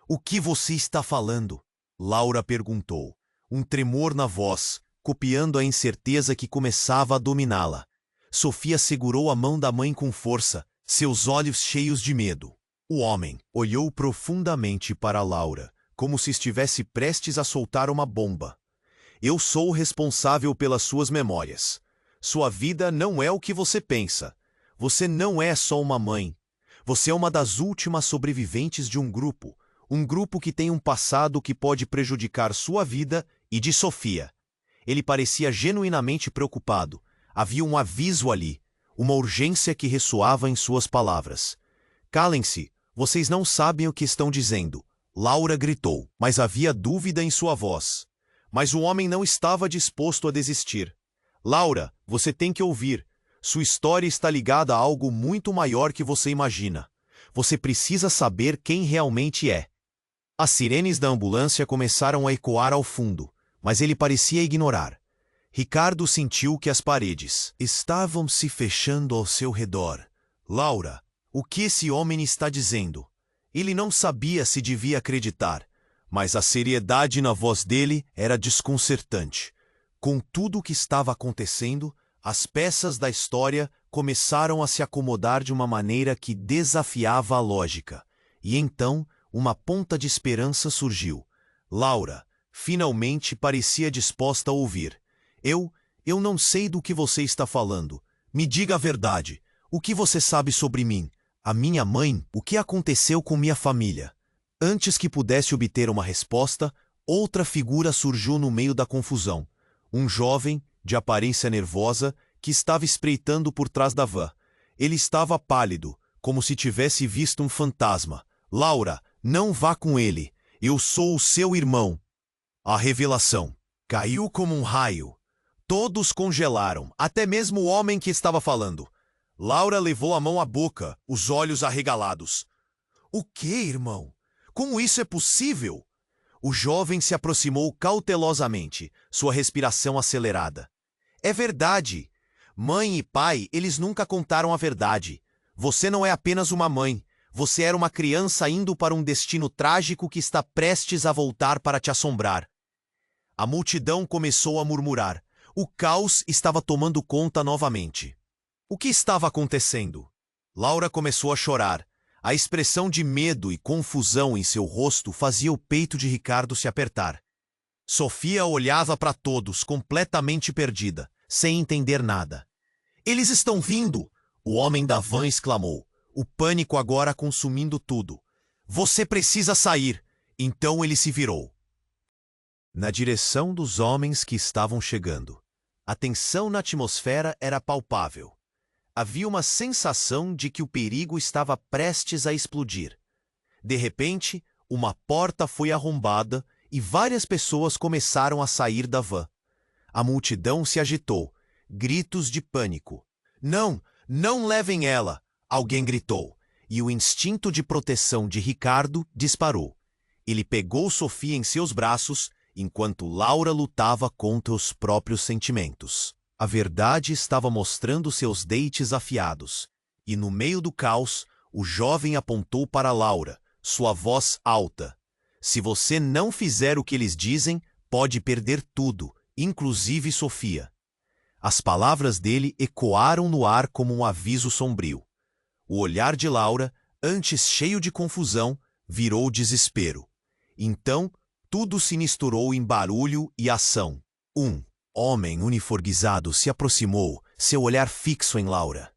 O que você está falando? Laura perguntou, um tremor na voz, copiando a incerteza que começava a dominá-la. Sofia segurou a mão da mãe com força, seus olhos cheios de medo. O homem olhou profundamente para Laura, como se estivesse prestes a soltar uma bomba. Eu sou o responsável pelas suas memórias. Sua vida não é o que você pensa. Você não é só uma mãe. Você é uma das últimas sobreviventes de um grupo que tem um passado que pode prejudicar sua vida e de Sofia. Ele parecia genuinamente preocupado. Havia um aviso ali, uma urgência que ressoava em suas palavras. Calem-se, vocês não sabem o que estão dizendo. Laura gritou, mas havia dúvida em sua voz. Mas o homem não estava disposto a desistir. Laura, você tem que ouvir. Sua história está ligada a algo muito maior que você imagina. Você precisa saber quem realmente é. As sirenes da ambulância começaram a ecoar ao fundo, mas ele parecia ignorar. Ricardo sentiu que as paredes estavam se fechando ao seu redor. Laura, o que esse homem está dizendo? Ele não sabia se devia acreditar, mas a seriedade na voz dele era desconcertante. Com tudo o que estava acontecendo, as peças da história começaram a se acomodar de uma maneira que desafiava a lógica. E então, uma ponta de esperança surgiu. Laura, finalmente parecia disposta a ouvir. Eu não sei do que você está falando. Me diga a verdade. O que você sabe sobre mim? A minha mãe? O que aconteceu com minha família? Antes que pudesse obter uma resposta, outra figura surgiu no meio da confusão. Um jovem, de aparência nervosa, que estava espreitando por trás da van. Ele estava pálido, como se tivesse visto um fantasma. Laura, não vá com ele. Eu sou o seu irmão. A revelação caiu como um raio. Todos congelaram, até mesmo o homem que estava falando. Laura levou a mão à boca, os olhos arregalados. O que, irmão? Como isso é possível? O jovem se aproximou cautelosamente, sua respiração acelerada. É verdade. Mãe e pai, eles nunca contaram a verdade. Você não é apenas uma mãe. Você era uma criança indo para um destino trágico que está prestes a voltar para te assombrar. A multidão começou a murmurar. O caos estava tomando conta novamente. O que estava acontecendo? Laura começou a chorar. A expressão de medo e confusão em seu rosto fazia o peito de Ricardo se apertar. Sofia olhava para todos, completamente perdida, sem entender nada. Eles estão vindo! O homem da van exclamou, o pânico agora consumindo tudo. Você precisa sair! Então ele se virou na direção dos homens que estavam chegando. A tensão na atmosfera era palpável. Havia uma sensação de que o perigo estava prestes a explodir. De repente, uma porta foi arrombada e várias pessoas começaram a sair da van. A multidão se agitou. Gritos de pânico. Não, não levem ela! Alguém gritou. E o instinto de proteção de Ricardo disparou. Ele pegou Sofia em seus braços, enquanto Laura lutava contra os próprios sentimentos. A verdade estava mostrando seus dentes afiados, e no meio do caos, o jovem apontou para Laura, sua voz alta. Se você não fizer o que eles dizem, pode perder tudo, inclusive Sofia. As palavras dele ecoaram no ar como um aviso sombrio. O olhar de Laura, antes cheio de confusão, virou desespero. Então, tudo se misturou em barulho e ação. Um homem uniformizado se aproximou, seu olhar fixo em Laura.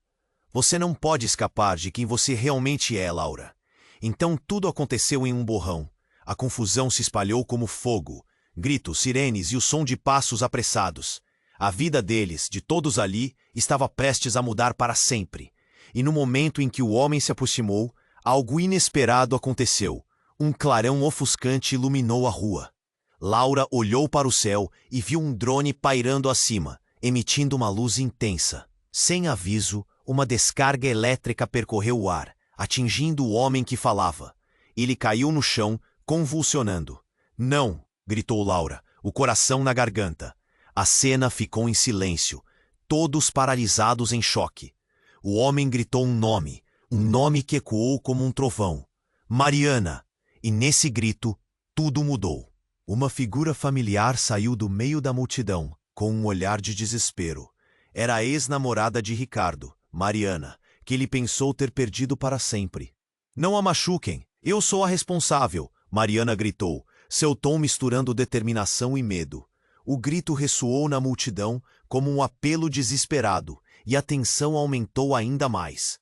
Você não pode escapar de quem você realmente é, Laura. Então tudo aconteceu em um borrão. A confusão se espalhou como fogo. Gritos, sirenes e o som de passos apressados. A vida deles, de todos ali, estava prestes a mudar para sempre. E no momento em que o homem se aproximou, algo inesperado aconteceu. Um clarão ofuscante iluminou a rua. Laura olhou para o céu e viu um drone pairando acima, emitindo uma luz intensa. Sem aviso, uma descarga elétrica percorreu o ar, atingindo o homem que falava. Ele caiu no chão, convulsionando. Não! Gritou Laura, o coração na garganta. A cena ficou em silêncio, todos paralisados em choque. O homem gritou um nome que ecoou como um trovão. Mariana! E nesse grito, tudo mudou. Uma figura familiar saiu do meio da multidão, com um olhar de desespero. Era a ex-namorada de Ricardo, Mariana, que ele pensou ter perdido para sempre. Não a machuquem, eu sou a responsável, Mariana gritou, seu tom misturando determinação e medo. O grito ressoou na multidão como um apelo desesperado, e a tensão aumentou ainda mais.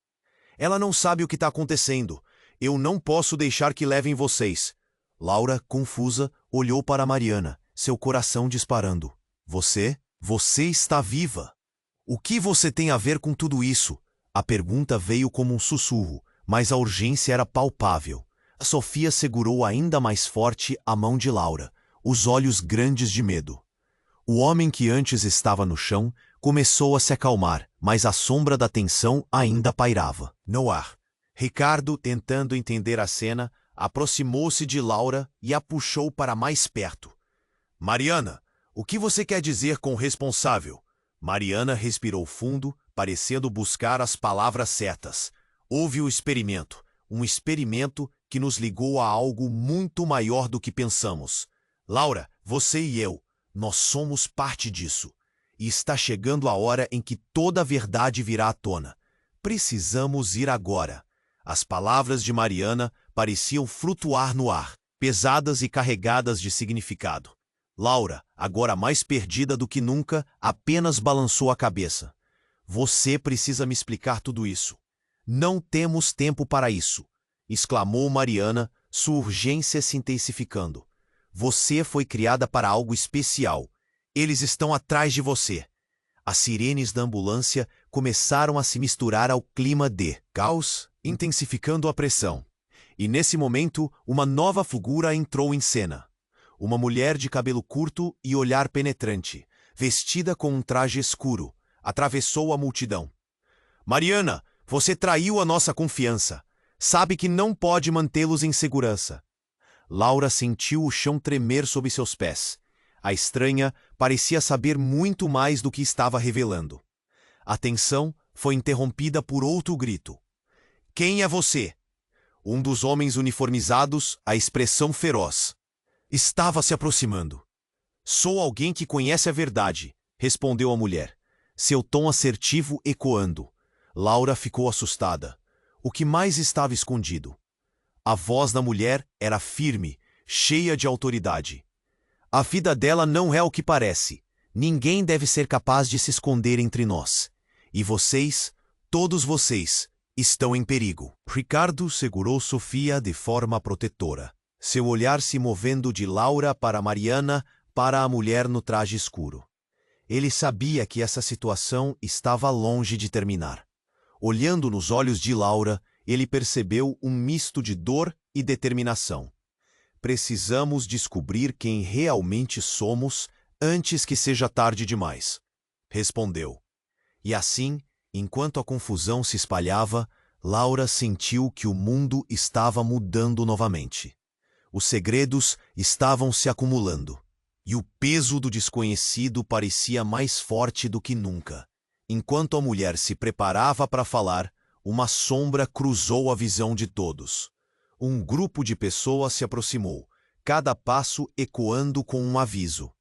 Ela não sabe o que está acontecendo. Eu não posso deixar que levem vocês. Laura, confusa, olhou para Mariana, seu coração disparando. Você está viva. O que você tem a ver com tudo isso? A pergunta veio como um sussurro, mas a urgência era palpável. Sofia segurou ainda mais forte a mão de Laura, os olhos grandes de medo. O homem que antes estava no chão começou a se acalmar, mas a sombra da tensão ainda pairava no ar. Ricardo, tentando entender a cena, aproximou-se de Laura e a puxou para mais perto. Mariana, o que você quer dizer com responsável? Mariana respirou fundo, parecendo buscar as palavras certas. Houve o experimento, um experimento que nos ligou a algo muito maior do que pensamos. Laura, você e eu, nós somos parte disso. E está chegando a hora em que toda a verdade virá à tona. Precisamos ir agora. As palavras de Mariana pareciam flutuar no ar, pesadas e carregadas de significado. Laura, agora mais perdida do que nunca, apenas balançou a cabeça. Você precisa me explicar tudo isso. Não temos tempo para isso, exclamou Mariana, sua urgência se intensificando. Você foi criada para algo especial. Eles estão atrás de você. As sirenes da ambulância começaram a se misturar ao clima de caos, intensificando a pressão. E nesse momento, uma nova figura entrou em cena. Uma mulher de cabelo curto e olhar penetrante, vestida com um traje escuro, atravessou a multidão. Mariana, você traiu a nossa confiança. Sabe que não pode mantê-los em segurança. Laura sentiu o chão tremer sob seus pés. A estranha parecia saber muito mais do que estava revelando. A tensão foi interrompida por outro grito. Quem é você? Um dos homens uniformizados, a expressão feroz. Estava se aproximando. Sou alguém que conhece a verdade, respondeu a mulher, seu tom assertivo ecoando. Laura ficou assustada. O que mais estava escondido? A voz da mulher era firme, cheia de autoridade. A vida dela não é o que parece. Ninguém deve ser capaz de se esconder entre nós. E vocês, todos vocês, estão em perigo. Ricardo segurou Sofia de forma protetora, seu olhar se movendo de Laura para Mariana, para a mulher no traje escuro. Ele sabia que essa situação estava longe de terminar. Olhando nos olhos de Laura, ele percebeu um misto de dor e determinação. Precisamos descobrir quem realmente somos antes que seja tarde demais, respondeu. E assim, enquanto a confusão se espalhava, Laura sentiu que o mundo estava mudando novamente. Os segredos estavam se acumulando, e o peso do desconhecido parecia mais forte do que nunca. Enquanto a mulher se preparava para falar, uma sombra cruzou a visão de todos. Um grupo de pessoas se aproximou, cada passo ecoando com um aviso.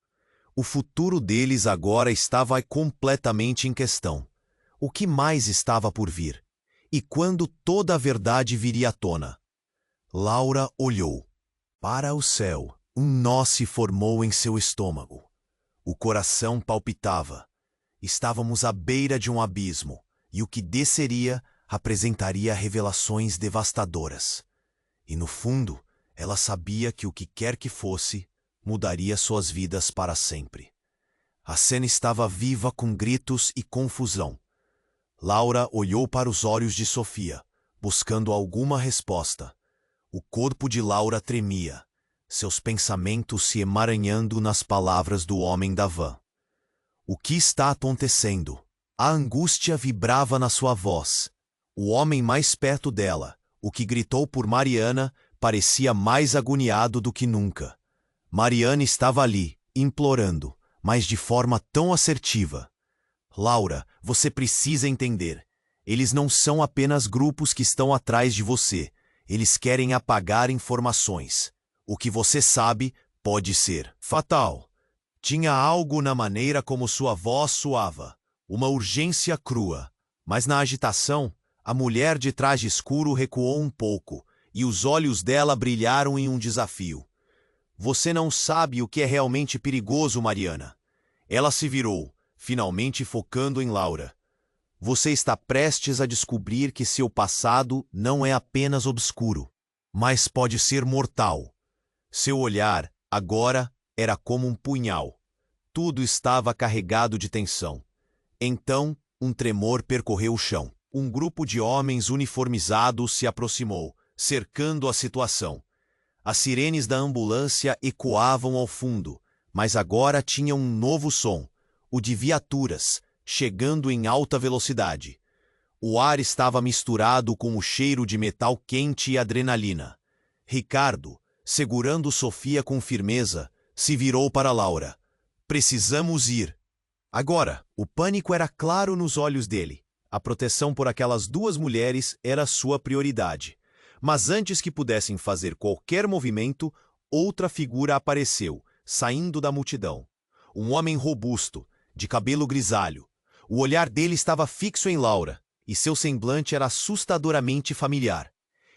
O futuro deles agora estava completamente em questão. O que mais estava por vir? E quando toda a verdade viria à tona? Laura olhou. Para o céu, um nó se formou em seu estômago. O coração palpitava. Estávamos à beira de um abismo, e o que desceria apresentaria revelações devastadoras. E no fundo, ela sabia que o que quer que fosse, mudaria suas vidas para sempre. A cena estava viva com gritos e confusão. Laura olhou para os olhos de Sofia, buscando alguma resposta. O corpo de Laura tremia, seus pensamentos se emaranhando nas palavras do homem da van. O que está acontecendo? A angústia vibrava na sua voz. O homem mais perto dela, o que gritou por Mariana, parecia mais agoniado do que nunca. Mariana estava ali, implorando, mas de forma tão assertiva. Laura, você precisa entender. Eles não são apenas grupos que estão atrás de você. Eles querem apagar informações. O que você sabe pode ser fatal. Tinha algo na maneira como sua voz soava, uma urgência crua. Mas na agitação, a mulher de traje escuro recuou um pouco, e os olhos dela brilharam em um desafio. Você não sabe o que é realmente perigoso, Mariana. Ela se virou, finalmente focando em Laura. Você está prestes a descobrir que seu passado não é apenas obscuro, mas pode ser mortal. Seu olhar, agora, era como um punhal. Tudo estava carregado de tensão. Então, um tremor percorreu o chão. Um grupo de homens uniformizados se aproximou, cercando a situação. As sirenes da ambulância ecoavam ao fundo, mas agora tinham um novo som, o de viaturas, chegando em alta velocidade. O ar estava misturado com o cheiro de metal quente e adrenalina. Ricardo, segurando Sofia com firmeza, se virou para Laura. Precisamos ir. Agora, o pânico era claro nos olhos dele. A proteção por aquelas duas mulheres era sua prioridade. Mas antes que pudessem fazer qualquer movimento, outra figura apareceu, saindo da multidão. Um homem robusto, de cabelo grisalho. O olhar dele estava fixo em Laura, e seu semblante era assustadoramente familiar.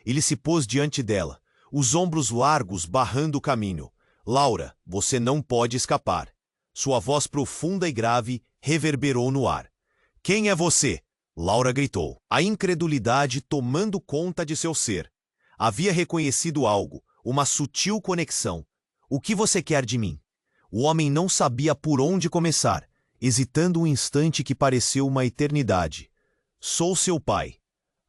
Ele se pôs diante dela, os ombros largos barrando o caminho. Laura, você não pode escapar. Sua voz profunda e grave reverberou no ar. Quem é você? Laura gritou, a incredulidade tomando conta de seu ser. Havia reconhecido algo, uma sutil conexão. O que você quer de mim? O homem não sabia por onde começar, hesitando um instante que pareceu uma eternidade. Sou seu pai.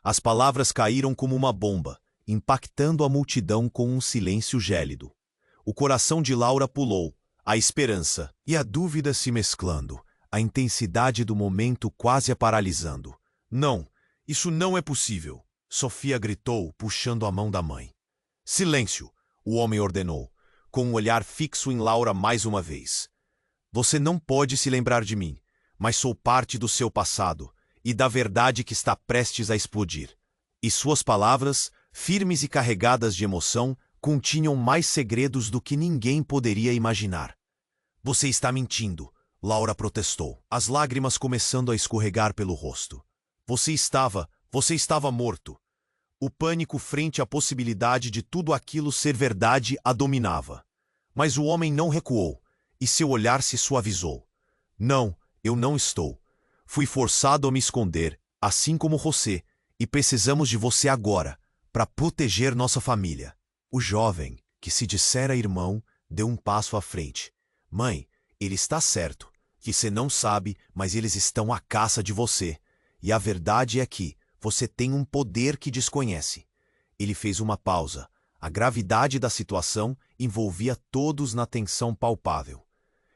As palavras caíram como uma bomba, impactando a multidão com um silêncio gélido. O coração de Laura pulou, a esperança e a dúvida se mesclando, a intensidade do momento quase a paralisando. Não, isso não é possível, Sofia gritou, puxando a mão da mãe. Silêncio, o homem ordenou, com um olhar fixo em Laura mais uma vez. Você não pode se lembrar de mim, mas sou parte do seu passado e da verdade que está prestes a explodir. E suas palavras, firmes e carregadas de emoção, continham mais segredos do que ninguém poderia imaginar. Você está mentindo, Laura protestou, as lágrimas começando a escorregar pelo rosto. Você estava morto. O pânico frente à possibilidade de tudo aquilo ser verdade a dominava. Mas o homem não recuou, e seu olhar se suavizou. Não, eu não estou. Fui forçado a me esconder, assim como você, e precisamos de você agora, para proteger nossa família. O jovem, que se dissera irmão, deu um passo à frente. Mãe, ele está certo, que você não sabe, mas eles estão à caça de você. E a verdade é que você tem um poder que desconhece. Ele fez uma pausa. A gravidade da situação envolvia todos na tensão palpável.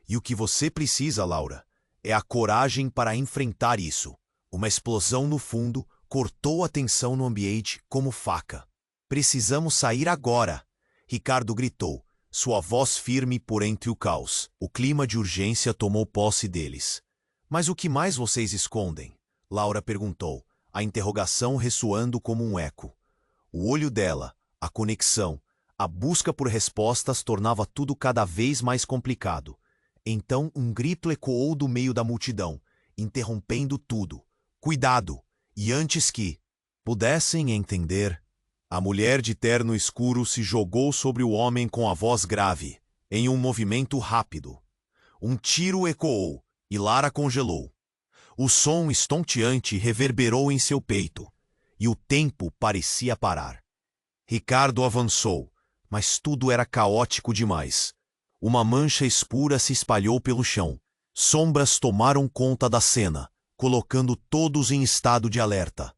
E o que você precisa, Laura, é a coragem para enfrentar isso. Uma explosão no fundo cortou a tensão no ambiente como faca. Precisamos sair agora, Ricardo gritou, sua voz firme por entre o caos. O clima de urgência tomou posse deles. Mas o que mais vocês escondem? Laura perguntou, a interrogação ressoando como um eco. O olho dela, a conexão, a busca por respostas tornava tudo cada vez mais complicado. Então um grito ecoou do meio da multidão, interrompendo tudo. Cuidado! E antes que pudessem entender, a mulher de terno escuro se jogou sobre o homem com a voz grave, em um movimento rápido. Um tiro ecoou, e Lara congelou. O som estonteante reverberou em seu peito, e o tempo parecia parar. Ricardo avançou, mas tudo era caótico demais. Uma mancha escura se espalhou pelo chão. Sombras tomaram conta da cena, colocando todos em estado de alerta.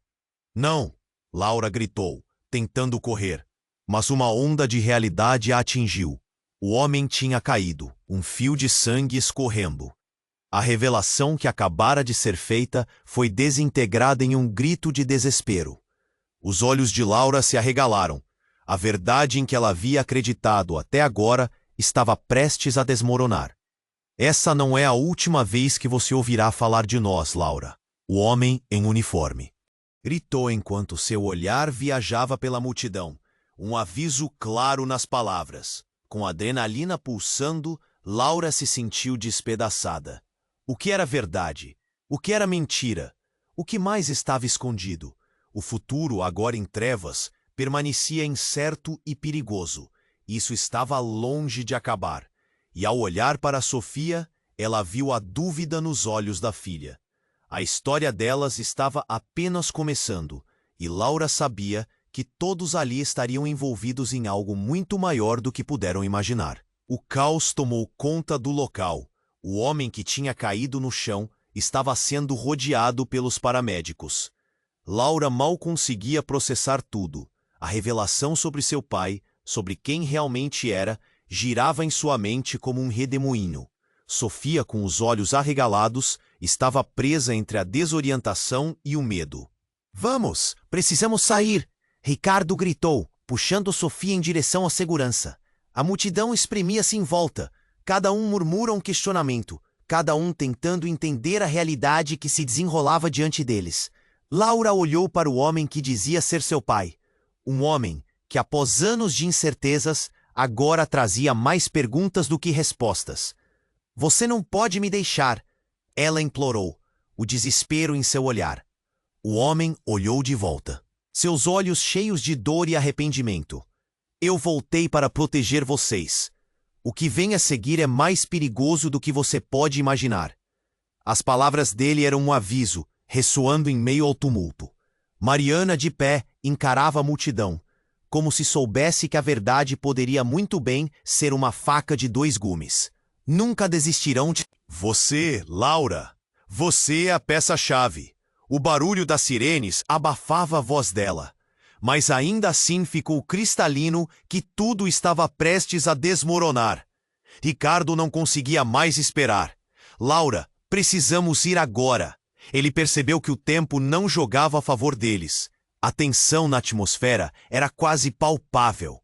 Não! Laura gritou, tentando correr, mas uma onda de realidade a atingiu. O homem tinha caído, um fio de sangue escorrendo. A revelação que acabara de ser feita foi desintegrada em um grito de desespero. Os olhos de Laura se arregalaram. A verdade em que ela havia acreditado até agora estava prestes a desmoronar. Essa não é a última vez que você ouvirá falar de nós, Laura. O homem em uniforme gritou enquanto seu olhar viajava pela multidão, um aviso claro nas palavras. Com a adrenalina pulsando, Laura se sentiu despedaçada. O que era verdade? O que era mentira? O que mais estava escondido? O futuro, agora em trevas, permanecia incerto e perigoso. Isso estava longe de acabar. E ao olhar para Sofia, ela viu a dúvida nos olhos da filha. A história delas estava apenas começando, e Laura sabia que todos ali estariam envolvidos em algo muito maior do que puderam imaginar. O caos tomou conta do local. O homem que tinha caído no chão estava sendo rodeado pelos paramédicos. Laura mal conseguia processar tudo. A revelação sobre seu pai, sobre quem realmente era, girava em sua mente como um redemoinho. Sofia, com os olhos arregalados, estava presa entre a desorientação e o medo. Vamos, precisamos sair! Ricardo gritou, puxando Sofia em direção à segurança. A multidão espremia-se em volta. Cada um murmura um questionamento, cada um tentando entender a realidade que se desenrolava diante deles. Laura olhou para o homem que dizia ser seu pai. Um homem que, após anos de incertezas, agora trazia mais perguntas do que respostas. Você não pode me deixar, ela implorou, o desespero em seu olhar. O homem olhou de volta, seus olhos cheios de dor e arrependimento. Eu voltei para proteger vocês. O que vem a seguir é mais perigoso do que você pode imaginar. As palavras dele eram um aviso, ressoando em meio ao tumulto. Mariana, de pé, encarava a multidão, como se soubesse que a verdade poderia muito bem ser uma faca de dois gumes. Nunca desistirão de... Você, Laura, você é a peça-chave. O barulho das sirenes abafava a voz dela, mas ainda assim ficou cristalino que tudo estava prestes a desmoronar. Ricardo não conseguia mais esperar. Laura, precisamos ir agora. Ele percebeu que o tempo não jogava a favor deles. A tensão na atmosfera era quase palpável.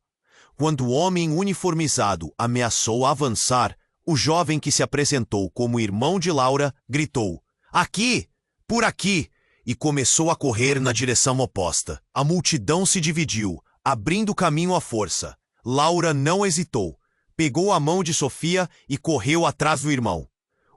Quando o homem uniformizado ameaçou avançar, o jovem que se apresentou como irmão de Laura gritou: "Aqui! Por aqui!" e começou a correr na direção oposta. A multidão se dividiu, abrindo caminho à força. Laura não hesitou. Pegou a mão de Sofia e correu atrás do irmão.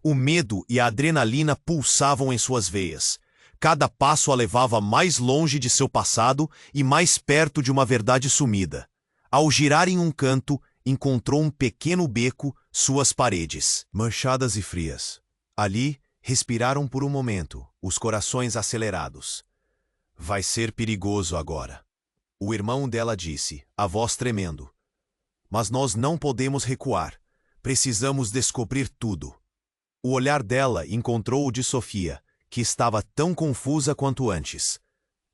O medo e a adrenalina pulsavam em suas veias. Cada passo a levava mais longe de seu passado e mais perto de uma verdade sumida. Ao girar em um canto, encontrou um pequeno beco, suas paredes manchadas e frias. Ali, respiraram por um momento, os corações acelerados. Vai ser perigoso agora. O irmão dela disse, a voz tremendo. Mas nós não podemos recuar. Precisamos descobrir tudo. O olhar dela encontrou o de Sofia, que estava tão confusa quanto antes.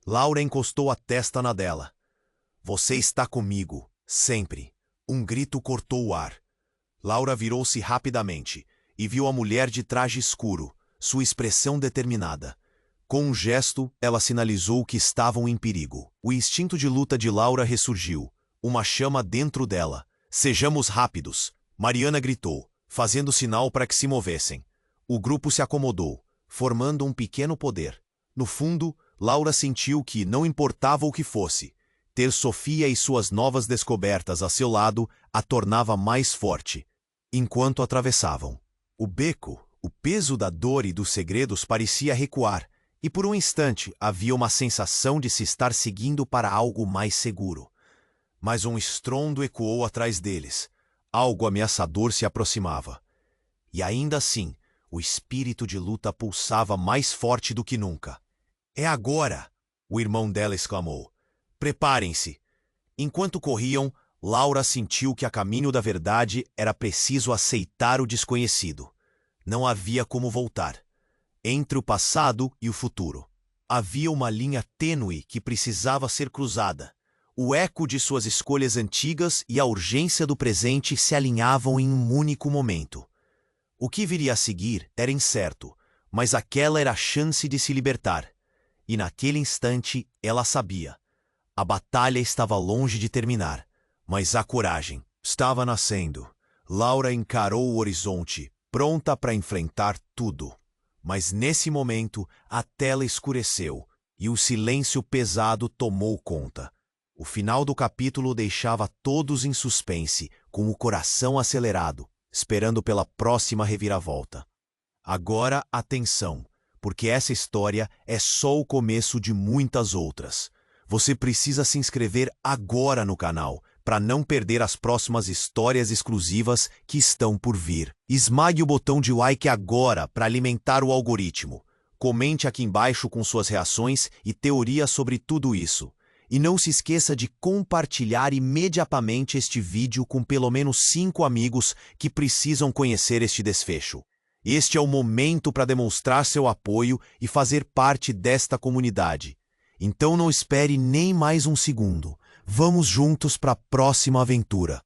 Laura encostou a testa na dela. Você está comigo, sempre. Um grito cortou o ar. Laura virou-se rapidamente e viu a mulher de traje escuro, sua expressão determinada. Com um gesto, ela sinalizou que estavam em perigo. O instinto de luta de Laura ressurgiu, uma chama dentro dela. Sejamos rápidos, Mariana gritou, fazendo sinal para que se movessem. O grupo se acomodou, formando um pequeno poder. No fundo, Laura sentiu que, não importava o que fosse, ter Sofia e suas novas descobertas a seu lado a tornava mais forte. Enquanto atravessavam o beco, o peso da dor e dos segredos parecia recuar, e por um instante havia uma sensação de se estar seguindo para algo mais seguro. Mas um estrondo ecoou atrás deles. Algo ameaçador se aproximava. E ainda assim, o espírito de luta pulsava mais forte do que nunca. É agora! O irmão dela exclamou. Preparem-se! Enquanto corriam, Laura sentiu que a caminho da verdade era preciso aceitar o desconhecido. Não havia como voltar. Entre o passado e o futuro, havia uma linha tênue que precisava ser cruzada. O eco de suas escolhas antigas e a urgência do presente se alinhavam em um único momento. O que viria a seguir era incerto, mas aquela era a chance de se libertar. E naquele instante ela sabia. A batalha estava longe de terminar, mas a coragem estava nascendo. Laura encarou o horizonte, pronta para enfrentar tudo. Mas nesse momento a tela escureceu e o silêncio pesado tomou conta. O final do capítulo deixava todos em suspense, com o coração acelerado, esperando pela próxima reviravolta. Agora, atenção, porque essa história é só o começo de muitas outras. Você precisa se inscrever agora no canal, para não perder as próximas histórias exclusivas que estão por vir. Esmague o botão de like agora para alimentar o algoritmo. Comente aqui embaixo com suas reações e teorias sobre tudo isso. E não se esqueça de compartilhar imediatamente este vídeo com pelo menos 5 amigos que precisam conhecer este desfecho. Este é o momento para demonstrar seu apoio e fazer parte desta comunidade. Então não espere nem mais um segundo. Vamos juntos para a próxima aventura.